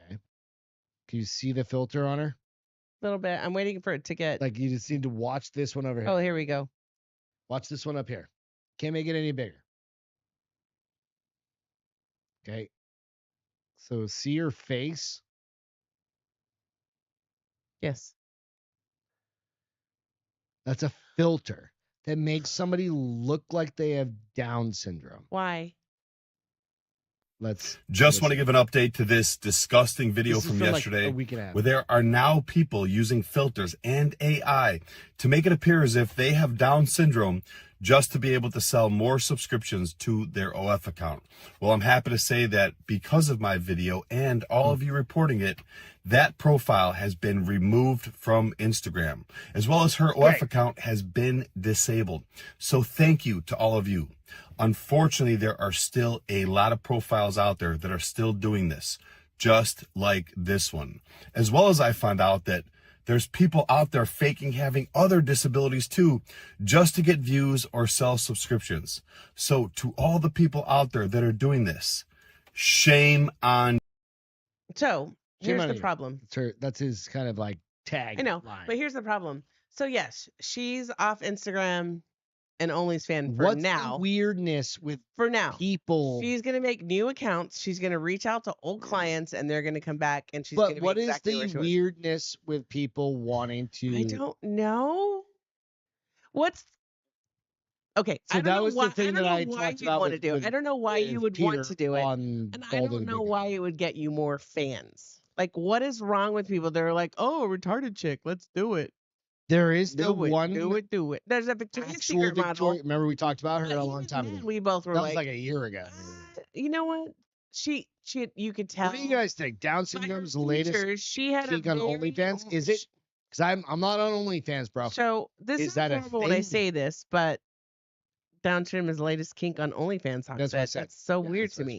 Okay. Can you see the filter on her? A little bit. I'm waiting for it to get. Like you just need to watch this one over here. Oh, here we go. Watch this one up here. Can't make it any bigger. Okay. So see her face. Yes. That's a filter that makes somebody look like they have Down syndrome. Why? Let's Just want to give an update to this disgusting video This is from like yesterday a week and a half. where there are now people using filters and AI to make it appear as if they have Down syndrome just to be able to sell more subscriptions to their OF account. Well, I'm happy to say that because of my video and all of you reporting it, that profile has been removed from Instagram, as well as her OF account has been disabled. So thank you to all of you. Unfortunately, there are still a lot of profiles out there that are still doing this, just like this one. As well as I found out that there's people out there faking having other disabilities too, just to get views or sell subscriptions. So to all the people out there that are doing this, shame on. So Shame here's on the you. problem. That's his kind of like tag. I know, line. but here's the problem. So yes, she's off Instagram and OnlyFans for What's now. the weirdness with For now. people? She's gonna make new accounts. She's gonna reach out to old clients, and they're gonna come back, and she's But gonna be what is exactly where the she was. weirdness with people wanting to? I don't know. What's okay? So I don't that know was why, the thing I don't that know I why talked you'd about want to with- do it. with- I don't know why you with would want Peter to do it, on and I Baldy don't and the know Big why Guy. it would get you more fans. Like, what is wrong with people? They're like, "Oh, retarded chick, let's do it. There is the Do it. one Do it. Do it." There's a Victoria's actual Secret Victoria. model. Remember we talked about her But a long even time then, ago. we both were That was like, like a year ago. you know what? She, you could tell. What do you guys think? Down by her syndrome's the latest features, she had kink a on very OnlyFans? Is it? Because I'm not on OnlyFans, bro. So this Is is that a horrible when I thing? say this, but Down syndrome is the latest kink on OnlyFans. That's what I said. That's so Yeah, weird that's to what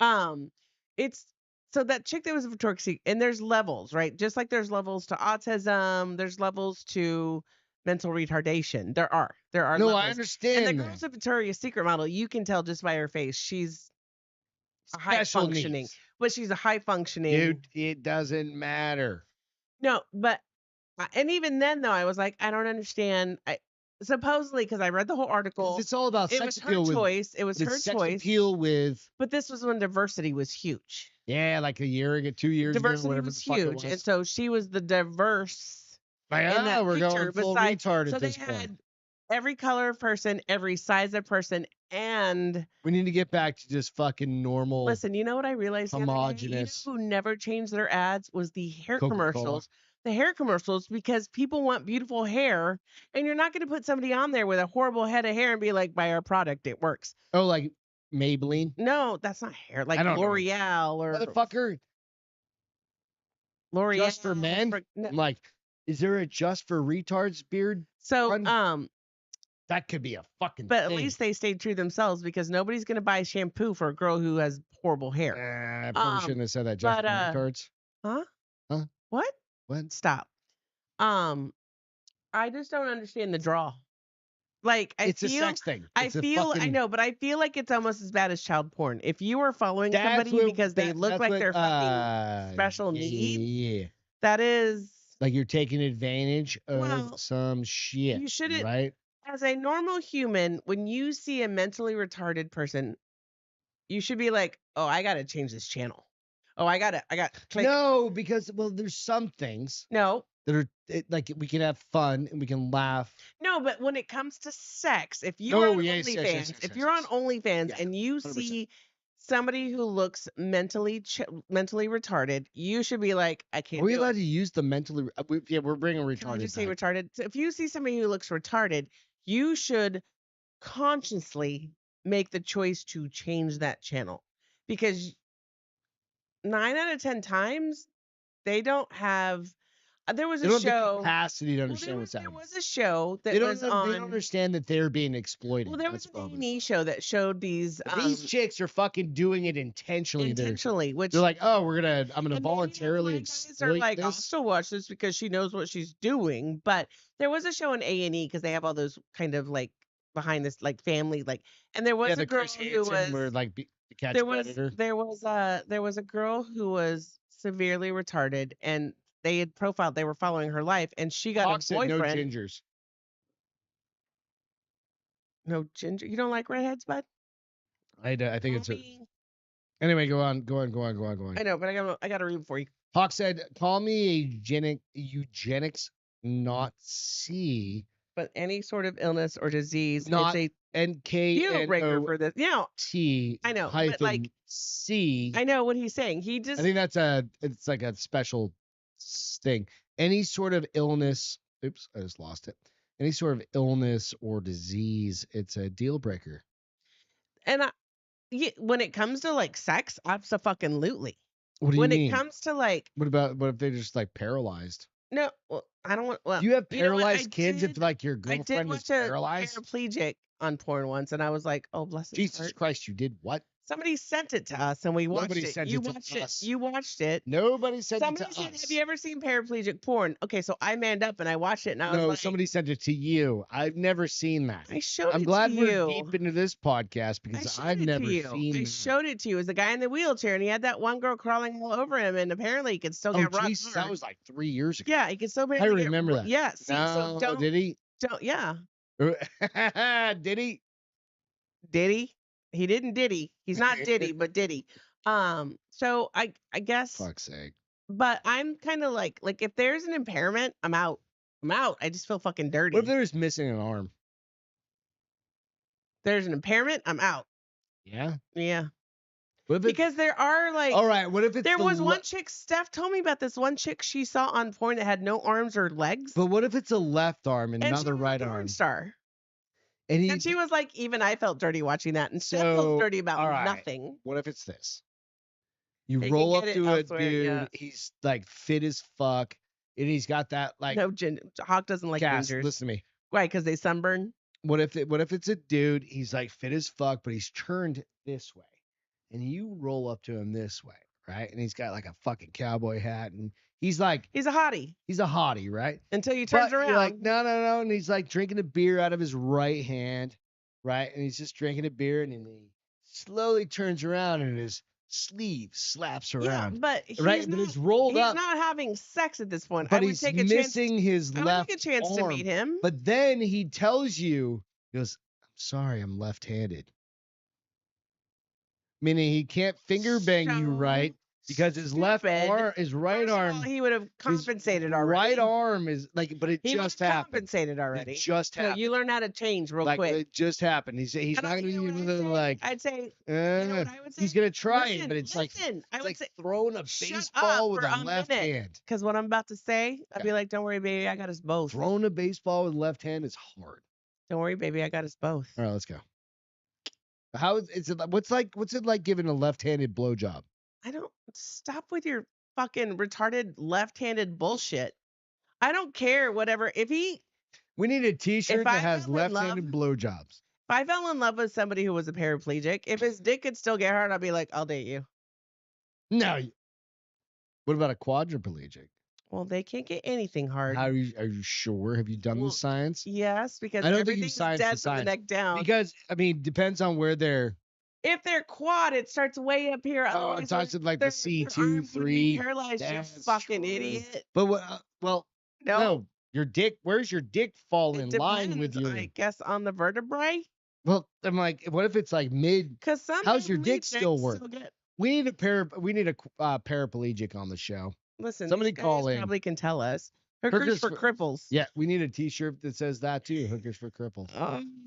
I me. said. It's so that chick that was a Victoria's Secret, and there's levels, right? Just like there's levels to autism, there's levels to mental retardation. There are No, levels. I And understand the that. girl's a Victoria's Secret model. You can tell just by her face. She's a high Special functioning, needs. but she's a high functioning. Dude, it doesn't matter. No, but and even then though, I was like, I don't understand. supposedly, because I read the whole 'Cause article, it's all about it sex was her appeal with choice. It was the her sex choice. appeal with But this was when diversity was huge. like a year ago, 2 years ago, Diversity whatever was the fuck it huge, was. and so she was the diverse Like, in that we're picture. going full Besides, retard so at they this point. had every color of person, every size of person, and We need to get back to just fucking normal. listen. You know what I realized the other day? You know Homogenous. who never changed their ads was the hair Coca-Cola. commercials. The hair commercials, because people want beautiful hair, and you're not going to put somebody on there with a horrible head of hair and be like, "Buy our product, it works." Oh, like Maybelline? No, that's not hair. Like I don't know. L'Oreal or Motherfucker, L'Oreal just for men? no. I'm like, is there a just for retards beard? So, one? That could be a fucking but at thing. least they stayed true themselves, because nobody's going to buy shampoo for a girl who has horrible hair. I probably shouldn't have said that. Just but, for retards. Huh? Huh? What? What? Stop. I just don't understand the draw. Like, It's a sex thing. I know, but I feel like it's almost as bad as child porn. If you are following somebody because they look like they're fucking special needs, Yeah. that is Like you're taking advantage of Well, some shit. you shouldn't- right? as a normal human, when you see a mentally retarded person, you should be like, "Oh, I got to change this channel. Oh, I got click." No, because there's some things No, that are like we can have fun and we can laugh. no, but when it comes to sex, if you're on yes, OnlyFans, yes, if you're on OnlyFans Yeah, and you 100%. see somebody who looks mentally retarded, you should be like, "I can't." Are we do allowed it. to use the mentally? We're bringing retarded. Can I just say back. retarded? So if you see somebody who looks retarded, you should consciously make the choice to change that channel, because 9 out of 10 times they don't have. There was They a don't have the show. capacity to Well, understand what's there happening. was a show that They was don't on. understand that they're being exploited. Well, there That's was an probably- A&E show that showed these These chicks are fucking doing it intentionally. which They're like, oh, I'm gonna and maybe voluntarily my guys are exploit like, I'll this. still watch this because she knows what she's doing. But there was a show in A&E because they have all those kind of like behind this like family and there was Yeah, a the girl Chris who Hansen was were like catch there was predator. there was a girl who was severely retarded, and they had profiled. They were following her life, and she got Hawk a said boyfriend. no gingers. No ginger. You don't like redheads, bud? I think it's Mommy. anyway. Go on. I know, but I got to read before you. Hawk said, "Call me eugenics Nazi, But any sort of illness or disease, not it's NK a breaker for this. T. I know, but hyphen C. I know what he's saying. He just I think it's like a special thing. Any sort of illness. Oops, I just lost it. Any sort of illness or disease, it's a deal breaker. and when it comes to like sex, absolutely. What do you When mean? it comes to like what if they're just like paralyzed? no, well, I don't want. Well, Do you have you know what? paralyzed I kids did- if like your I did girlfriend is watch a paralyzed? paraplegic on porn once, and I was like, "Oh, bless his Jesus heart." Christ, you did what? Somebody sent it to us, and we watched Nobody it. sent You it to watched us. it. You watched it. Nobody sent Somebody it to said, us. "Have you ever seen paraplegic porn?" Okay, so I manned up and I watched it, and I was No, like, somebody sent it to you. I've never seen that. I showed I'm it glad to we're you. deep into this podcast I because showed I've it never to you. seen I that. showed it to you. It was the guy in the wheelchair, and he had that one girl crawling all over him, and apparently he could still Oh, get rock Jesus, hard. that was like 3 years ago. Yeah, he could still I barely remember get, that. Yeah, see, No, so don't did he? yeah. Did he? Diddy? He didn't Diddy. He's not Diddy, but Diddy. So I guess, Fuck's sake. but I'm kind of like if there's an impairment, I'm out. I'm out. I just feel fucking dirty. What if they're just missing an arm? There's an impairment, I'm out. Yeah. Yeah. What if Because there are like all right. What if it's there the was one chick, Steph told me about this one chick she saw on porn that had no arms or legs. But what if it's a left arm and, and not she the was a right porn arm? star. And she was like, even I felt dirty watching that, and Steph So, feels dirty about all right. nothing. What if it's this? You They roll can up get it to a elsewhere, dude. yeah. He's like fit as fuck, and he's got that like No, Hawk doesn't like cast. gingers. Listen to me. Why? Because they sunburn. What if it's a dude? He's like fit as fuck, but he's turned this way, and you roll up to him this way, right? And he's got like a fucking cowboy hat, and he's like He's a hottie he's a hottie, right? until you turns But around. you're like no, and he's like drinking a beer out of his right hand, right? And he's just drinking a beer, and then he slowly turns around, and his sleeve slaps Yeah, around. but he's Right, but not, it's rolled up. He's not having sex at this point. But I would he's take a chance. missing his I would left take a chance arm. to meet him. But then he tells you, he goes, "I'm sorry, I'm left-handed." Meaning he can't finger bang you right because his left arm, his right First of arm, all, he would have compensated his already. right arm is like, but it He just would have happened. compensated already. It just No, happened. you learn how to change real Like quick. it just happened. He's not And gonna be you know able what to like. I'd say, you know what I would say? He's gonna try, Listen, but it's listen, I it's would like say, throwing a shut baseball up with for a a left minute. hand. Because what I'm about to say, I'd be like, don't worry, baby, I got us both. Throwing a baseball with left hand is hard. Don't worry, baby, I got us both. All right, let's go. How is it? What's it like giving a left-handed blowjob? I don't stop with your fucking retarded left-handed bullshit. I don't care, whatever. We need a T-shirt that has left-handed blowjobs. If I fell in love with somebody who was a paraplegic, if his dick could still get hard, I'd be like, I'll date you. No. What about a quadriplegic? Well, they can't get anything hard. Are you sure? Have you done the science? Yes, because I don't think everything's you've science dead the from the science. neck down. Because I mean, depends on where they're. If they're quad, it starts way up here. Oh, Otherwise, it starts with like the C2, 3. Paralyzed, you That's fucking true. idiot. But what? Well, no. Your dick. Where's your dick fall in line with your? I guess on the vertebrae. Well, I'm like, what if it's like mid? Because some. How's your dick still work? Get... We need a paraplegic on the show. Listen, somebody these call guys in. Probably can tell us. Hookers for cripples. Yeah, we need a T-shirt that says that too. Hookers for cripples.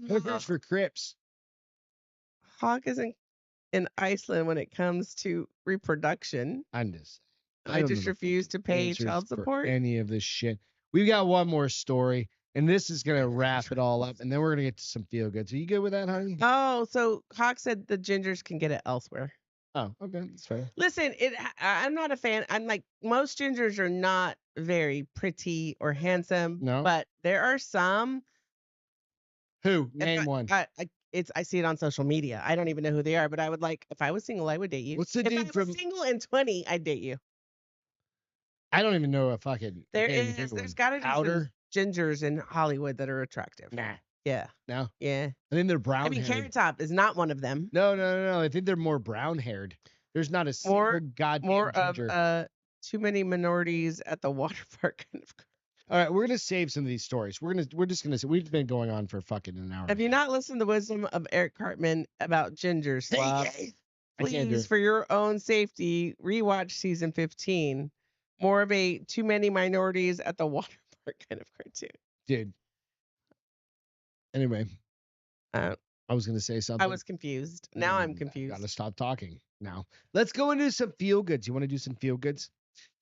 Hookers for crips. Hawk isn't in Iceland when it comes to reproduction. I just refuse to pay child support. Any of this shit. We've got one more story, and this is gonna wrap it all up, and then we're gonna get to some feel good. So you good with that, honey? Oh, so Hawk said the gingers can get it elsewhere. Oh, okay, that's fair. Listen, I'm not a fan. I'm like, most gingers are not very pretty or handsome. No. But there are some. Who? Name one. I see it on social media. I don't even know who they are, but I would like, if I was single, I would date you. What's the dude if I was single and 20, I'd date you. I don't even know if I could. There's got to be some gingers in Hollywood that are attractive. Nah. Yeah. No. Yeah. I think they're brown. I mean, Carrot Top is not one of them. No. I think they're more brown haired. There's not a single goddamn ginger. Of too many minorities at the water park kind of. All right, we're gonna save some of these stories. We're just gonna. We've been going on for fucking an hour. Have you not listened to the wisdom of Eric Cartman about ginger slob? Please, for your own safety, rewatch season 15. More of a too many minorities at the water park kind of cartoon. Dude. Anyway, I was gonna say something. I was confused. Now I'm confused. Gotta stop talking now. Let's go into some feel goods. You want to do some feel goods?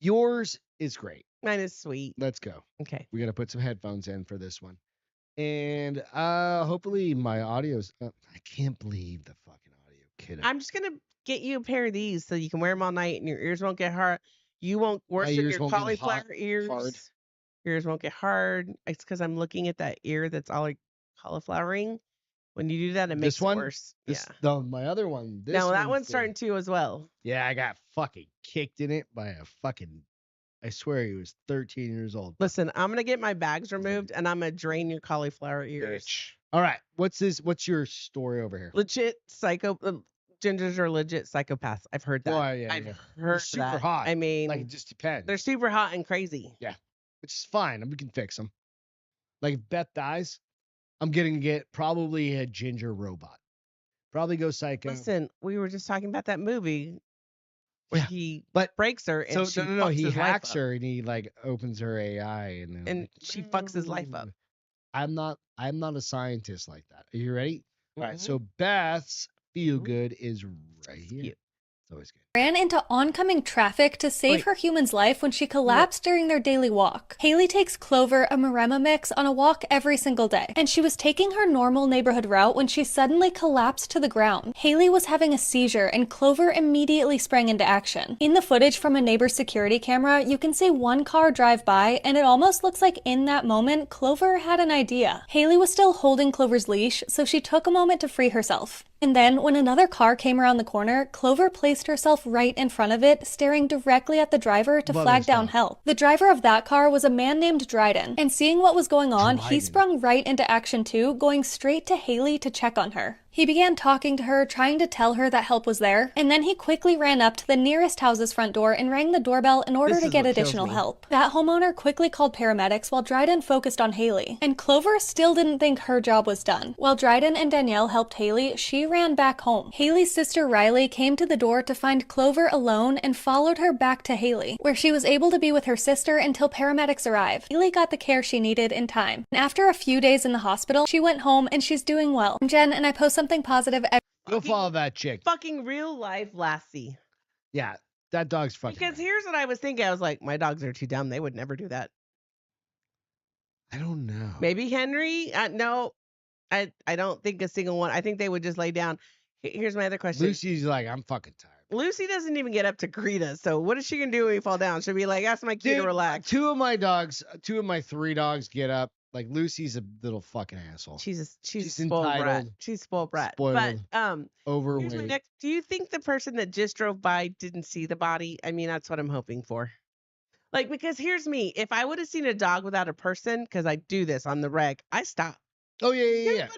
Yours is great. Mine is sweet. Let's go. Okay. We gotta put some headphones in for this one, and hopefully my audio's. I can't believe the fucking audio kid. I'm just gonna get you a pair of these so you can wear them all night and your ears won't get hard. You won't worsen your cauliflower ears. Hard. Your ears won't get hard. It's because I'm looking at that ear that's all like cauliflowering. When you do that, it makes it worse. My other one. No, that one's starting to as well. Yeah, I got fucking kicked in it by a fucking. I swear he was 13 years old. Listen, I'm gonna get my bags removed and I'm gonna drain your cauliflower ears. Bitch. All right, what's your story over here? Legit gingers are legit psychopaths. I've heard that. Oh, yeah, I've heard they're super that. hot. I mean, like it just depends. They're super hot and crazy. Yeah, which is fine. We can fix them. Like if Beth dies, I'm gonna get probably a ginger robot. Probably go psycho. Listen, we were just talking about that movie where he breaks her and he hacks her and he like opens her AI and she fucks his life up. I'm not a scientist like that. Are you ready? All right, so Beth's feel good is right here. It's always good. Ran into oncoming traffic to save her human's life when she collapsed during their daily walk. Haley takes Clover, a Maremma mix, on a walk every single day, and she was taking her normal neighborhood route when she suddenly collapsed to the ground. Haley was having a seizure, and Clover immediately sprang into action. In the footage from a neighbor's security camera, you can see one car drive by, and it almost looks like in that moment, Clover had an idea. Haley was still holding Clover's leash, so she took a moment to free herself. And then, when another car came around the corner, Clover placed herself right in front of it, staring directly at the driver to flag down help. The driver of that car was a man named Dryden, and seeing what was going on, he sprung right into action too, going straight to Haley to check on her. He began talking to her, trying to tell her that help was there, and then he quickly ran up to the nearest house's front door and rang the doorbell in order to get additional help. That homeowner quickly called paramedics while Dryden focused on Haley, and Clover still didn't think her job was done. While Dryden and Danielle helped Haley, she ran back home. Haley's sister Riley came to the door to find Clover alone and followed her back to Haley, where she was able to be with her sister until paramedics arrived. Haley got the care she needed in time. And after a few days in the hospital, she went home and she's doing well. I'm Jen, and I post something positive every— Go follow that chick. Fucking real life Lassie. Yeah, that dog's fucking. Because here's what I was thinking. I was like, my dogs are too dumb. They would never do that. I don't know. Maybe Henry? No, I don't think a single one. I think they would just lay down. Here's my other question. Lucy's like, I'm fucking tired. Lucy doesn't even get up to greet us. So what is she going to do when we fall down? She'll be like, ask my kid to relax. Two of my 3 dogs get up. Like, Lucy's a little fucking asshole. She's a spoiled brat. She's spoiled brat. Spoiled, but overweight. here's my next. Do you think the person that just drove by didn't see the body? I mean, that's what I'm hoping for. Like, because here's me. If I would have seen a dog without a person, because I do this on the reg, I stop. Oh yeah.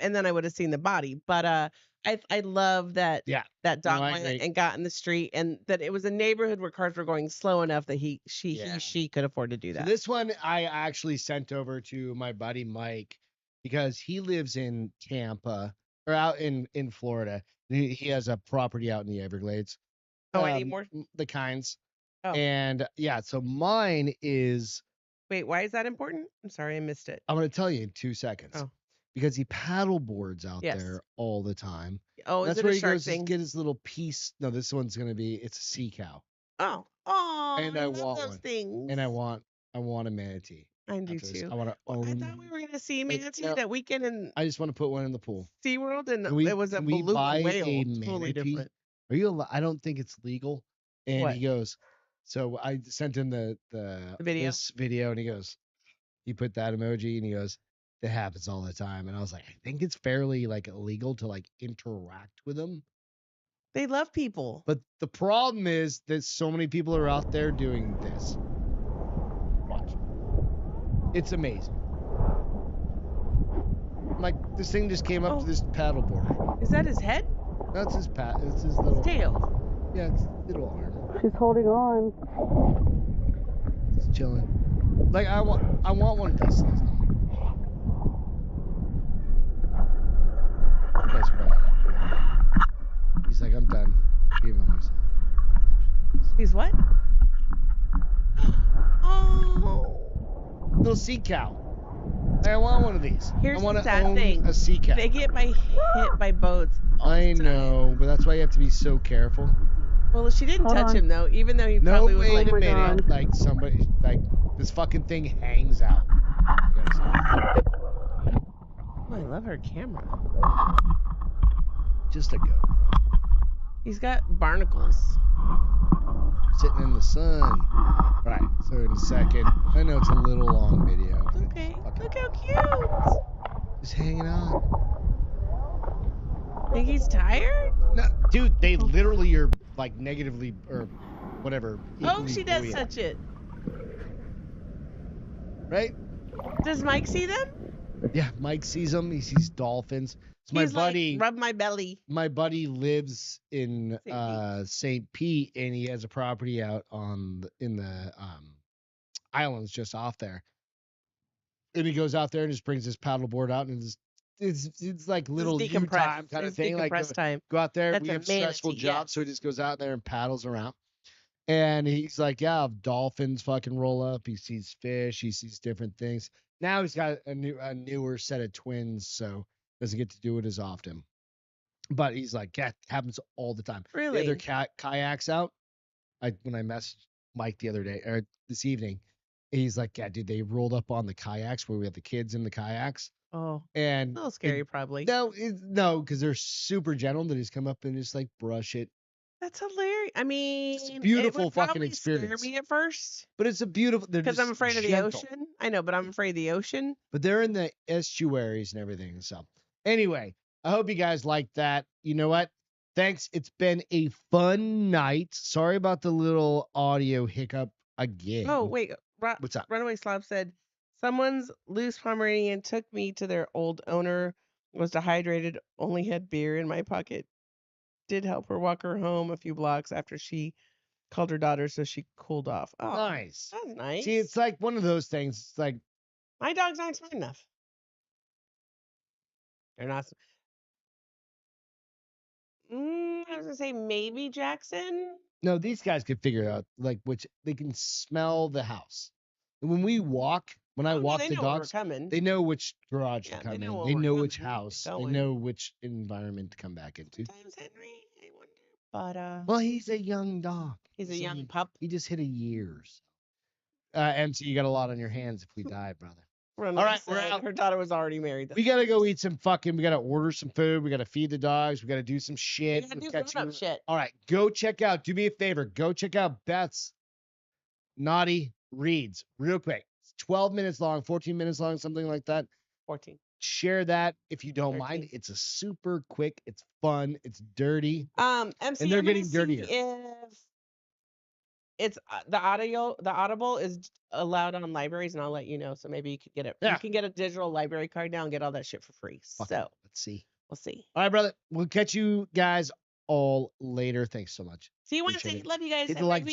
And then I would have seen the body. But I love that that dog went and got in the street, and that it was a neighborhood where cars were going slow enough that she could afford to do that. So this one I actually sent over to my buddy Mike because he lives in Tampa or out in Florida. He has a property out in the Everglades. Oh, I need more? The kinds. Oh. And yeah, so mine is. Wait, why is that important? I'm sorry, I missed it. I'm going to tell you in 2 seconds. Oh. Because he paddle boards out there all the time. Oh, that's is where it a he shark goes thing? to get his little piece. No, this one's going to be, it's a sea cow. Oh, and I want those one. things. And I want a manatee. I do too. I want to own. I thought we were going to see manatee that weekend in I just want to put one in the pool. SeaWorld, and it was a we beluga buy whale. a Totally manatee? different. Are you? I don't think it's legal. And What? he goes. So I sent him the video. This video, and he goes. He put that emoji, and he goes. That happens all the time, and I was like, I think it's fairly like illegal to like interact with them. They love people. But the problem is that so many people are out there doing this. Watch. It's amazing. Like, this thing just came up to this paddleboard. Is that his head? That's his it's his little tail. Yeah, it's little arm. She's holding on. It's chilling. Like, I want one of these things. He's like, I'm done. Game on yourself. He's what? Oh. Little sea cow. Like, I want one of these. Here's I want the to sad own thing. a sea cow. They get hit by boats. I know, but that's why you have to be so careful. Well, she didn't touch him though, even though he probably was like, wait a minute. Like somebody, like this fucking thing hangs out. Oh, I love her camera. Just a go. He's got barnacles. Sitting in the sun. Right. So in a second, I know it's a little long video. Okay. Look how cute. Just hanging out. Think he's tired? No, dude, they literally are like negatively or whatever. Oh, she does touch it. Right? Does Mike see them? Yeah, Mike sees them. He sees dolphins. So He's like, rub my belly. My buddy lives in St. Pete, and he has a property out in the islands just off there. And he goes out there and just brings his paddleboard out, and it's like little you time kind of thing. Like go out there. We have stressful jobs, so he just goes out there and paddles around. And he's like, yeah, dolphins fucking roll up. He sees fish. He sees different things. Now he's got a newer set of twins, so doesn't get to do it as often. But he's like, yeah, it happens all the time. Really? Their kayaks out. When I messaged Mike the other day or this evening, he's like, yeah, dude, they rolled up on the kayaks where we have the kids in the kayaks. Oh, and a little scary, probably. No, because they're super gentle. They just come up and just like brush it. That's hilarious. I mean, it's a beautiful fucking probably experience. Scare me at first, but it's a beautiful. Because I'm afraid of the ocean. I know, but I'm afraid of the ocean. But they're in the estuaries and everything. So anyway, I hope you guys liked that. You know what? Thanks. It's been a fun night. Sorry about the little audio hiccup again. Oh wait, what's up? Runaway Slob said, "Someone's loose Pomeranian took me to their old owner Was dehydrated, only had beer in my pocket. Did help her walk her home a few blocks after she called her daughter so she cooled off. Oh, Nice. that's nice. See, it's like one of those things. It's like, my dogs aren't smart enough. They're not. I was gonna say maybe Jackson. no, these guys could figure out like which they can smell the house. And when we walk, when I walk they the know when we're dogs, coming. they know which garage Yeah, to come they know in. when They we're know coming, which where we're house. They going. know which environment to come back into. Sometimes Henry, I wonder. But Well, he's a young dog. he's a young pup. He just hit a year. So. MC, you got a lot on your hands if we die, brother. All right, we're out. Her daughter was already married. We gotta go eat some fucking. We gotta order some food. We gotta feed the dogs. We gotta do some shit. We gotta do We'll catch grown-up you- shit. All right, go check out. Do me a favor. Go check out Beth's Naughty Reads real quick. It's 12 minutes long, 14 minutes long, something like that. 14. Share that if you don't 13. mind. It's a super quick. It's fun. It's dirty. MC, And they're I'm gonna getting see dirtier. If it's the Audible is allowed on libraries, and I'll let you know. So maybe you could get it. Yeah. You can get a digital library card now and get all that shit for free. Fuck So it. Let's see. we'll see. All right, brother. We'll catch you guys all later. Thanks so much. See you Appreciate Wednesday. it. Love you guys. Hit the Have a great like week.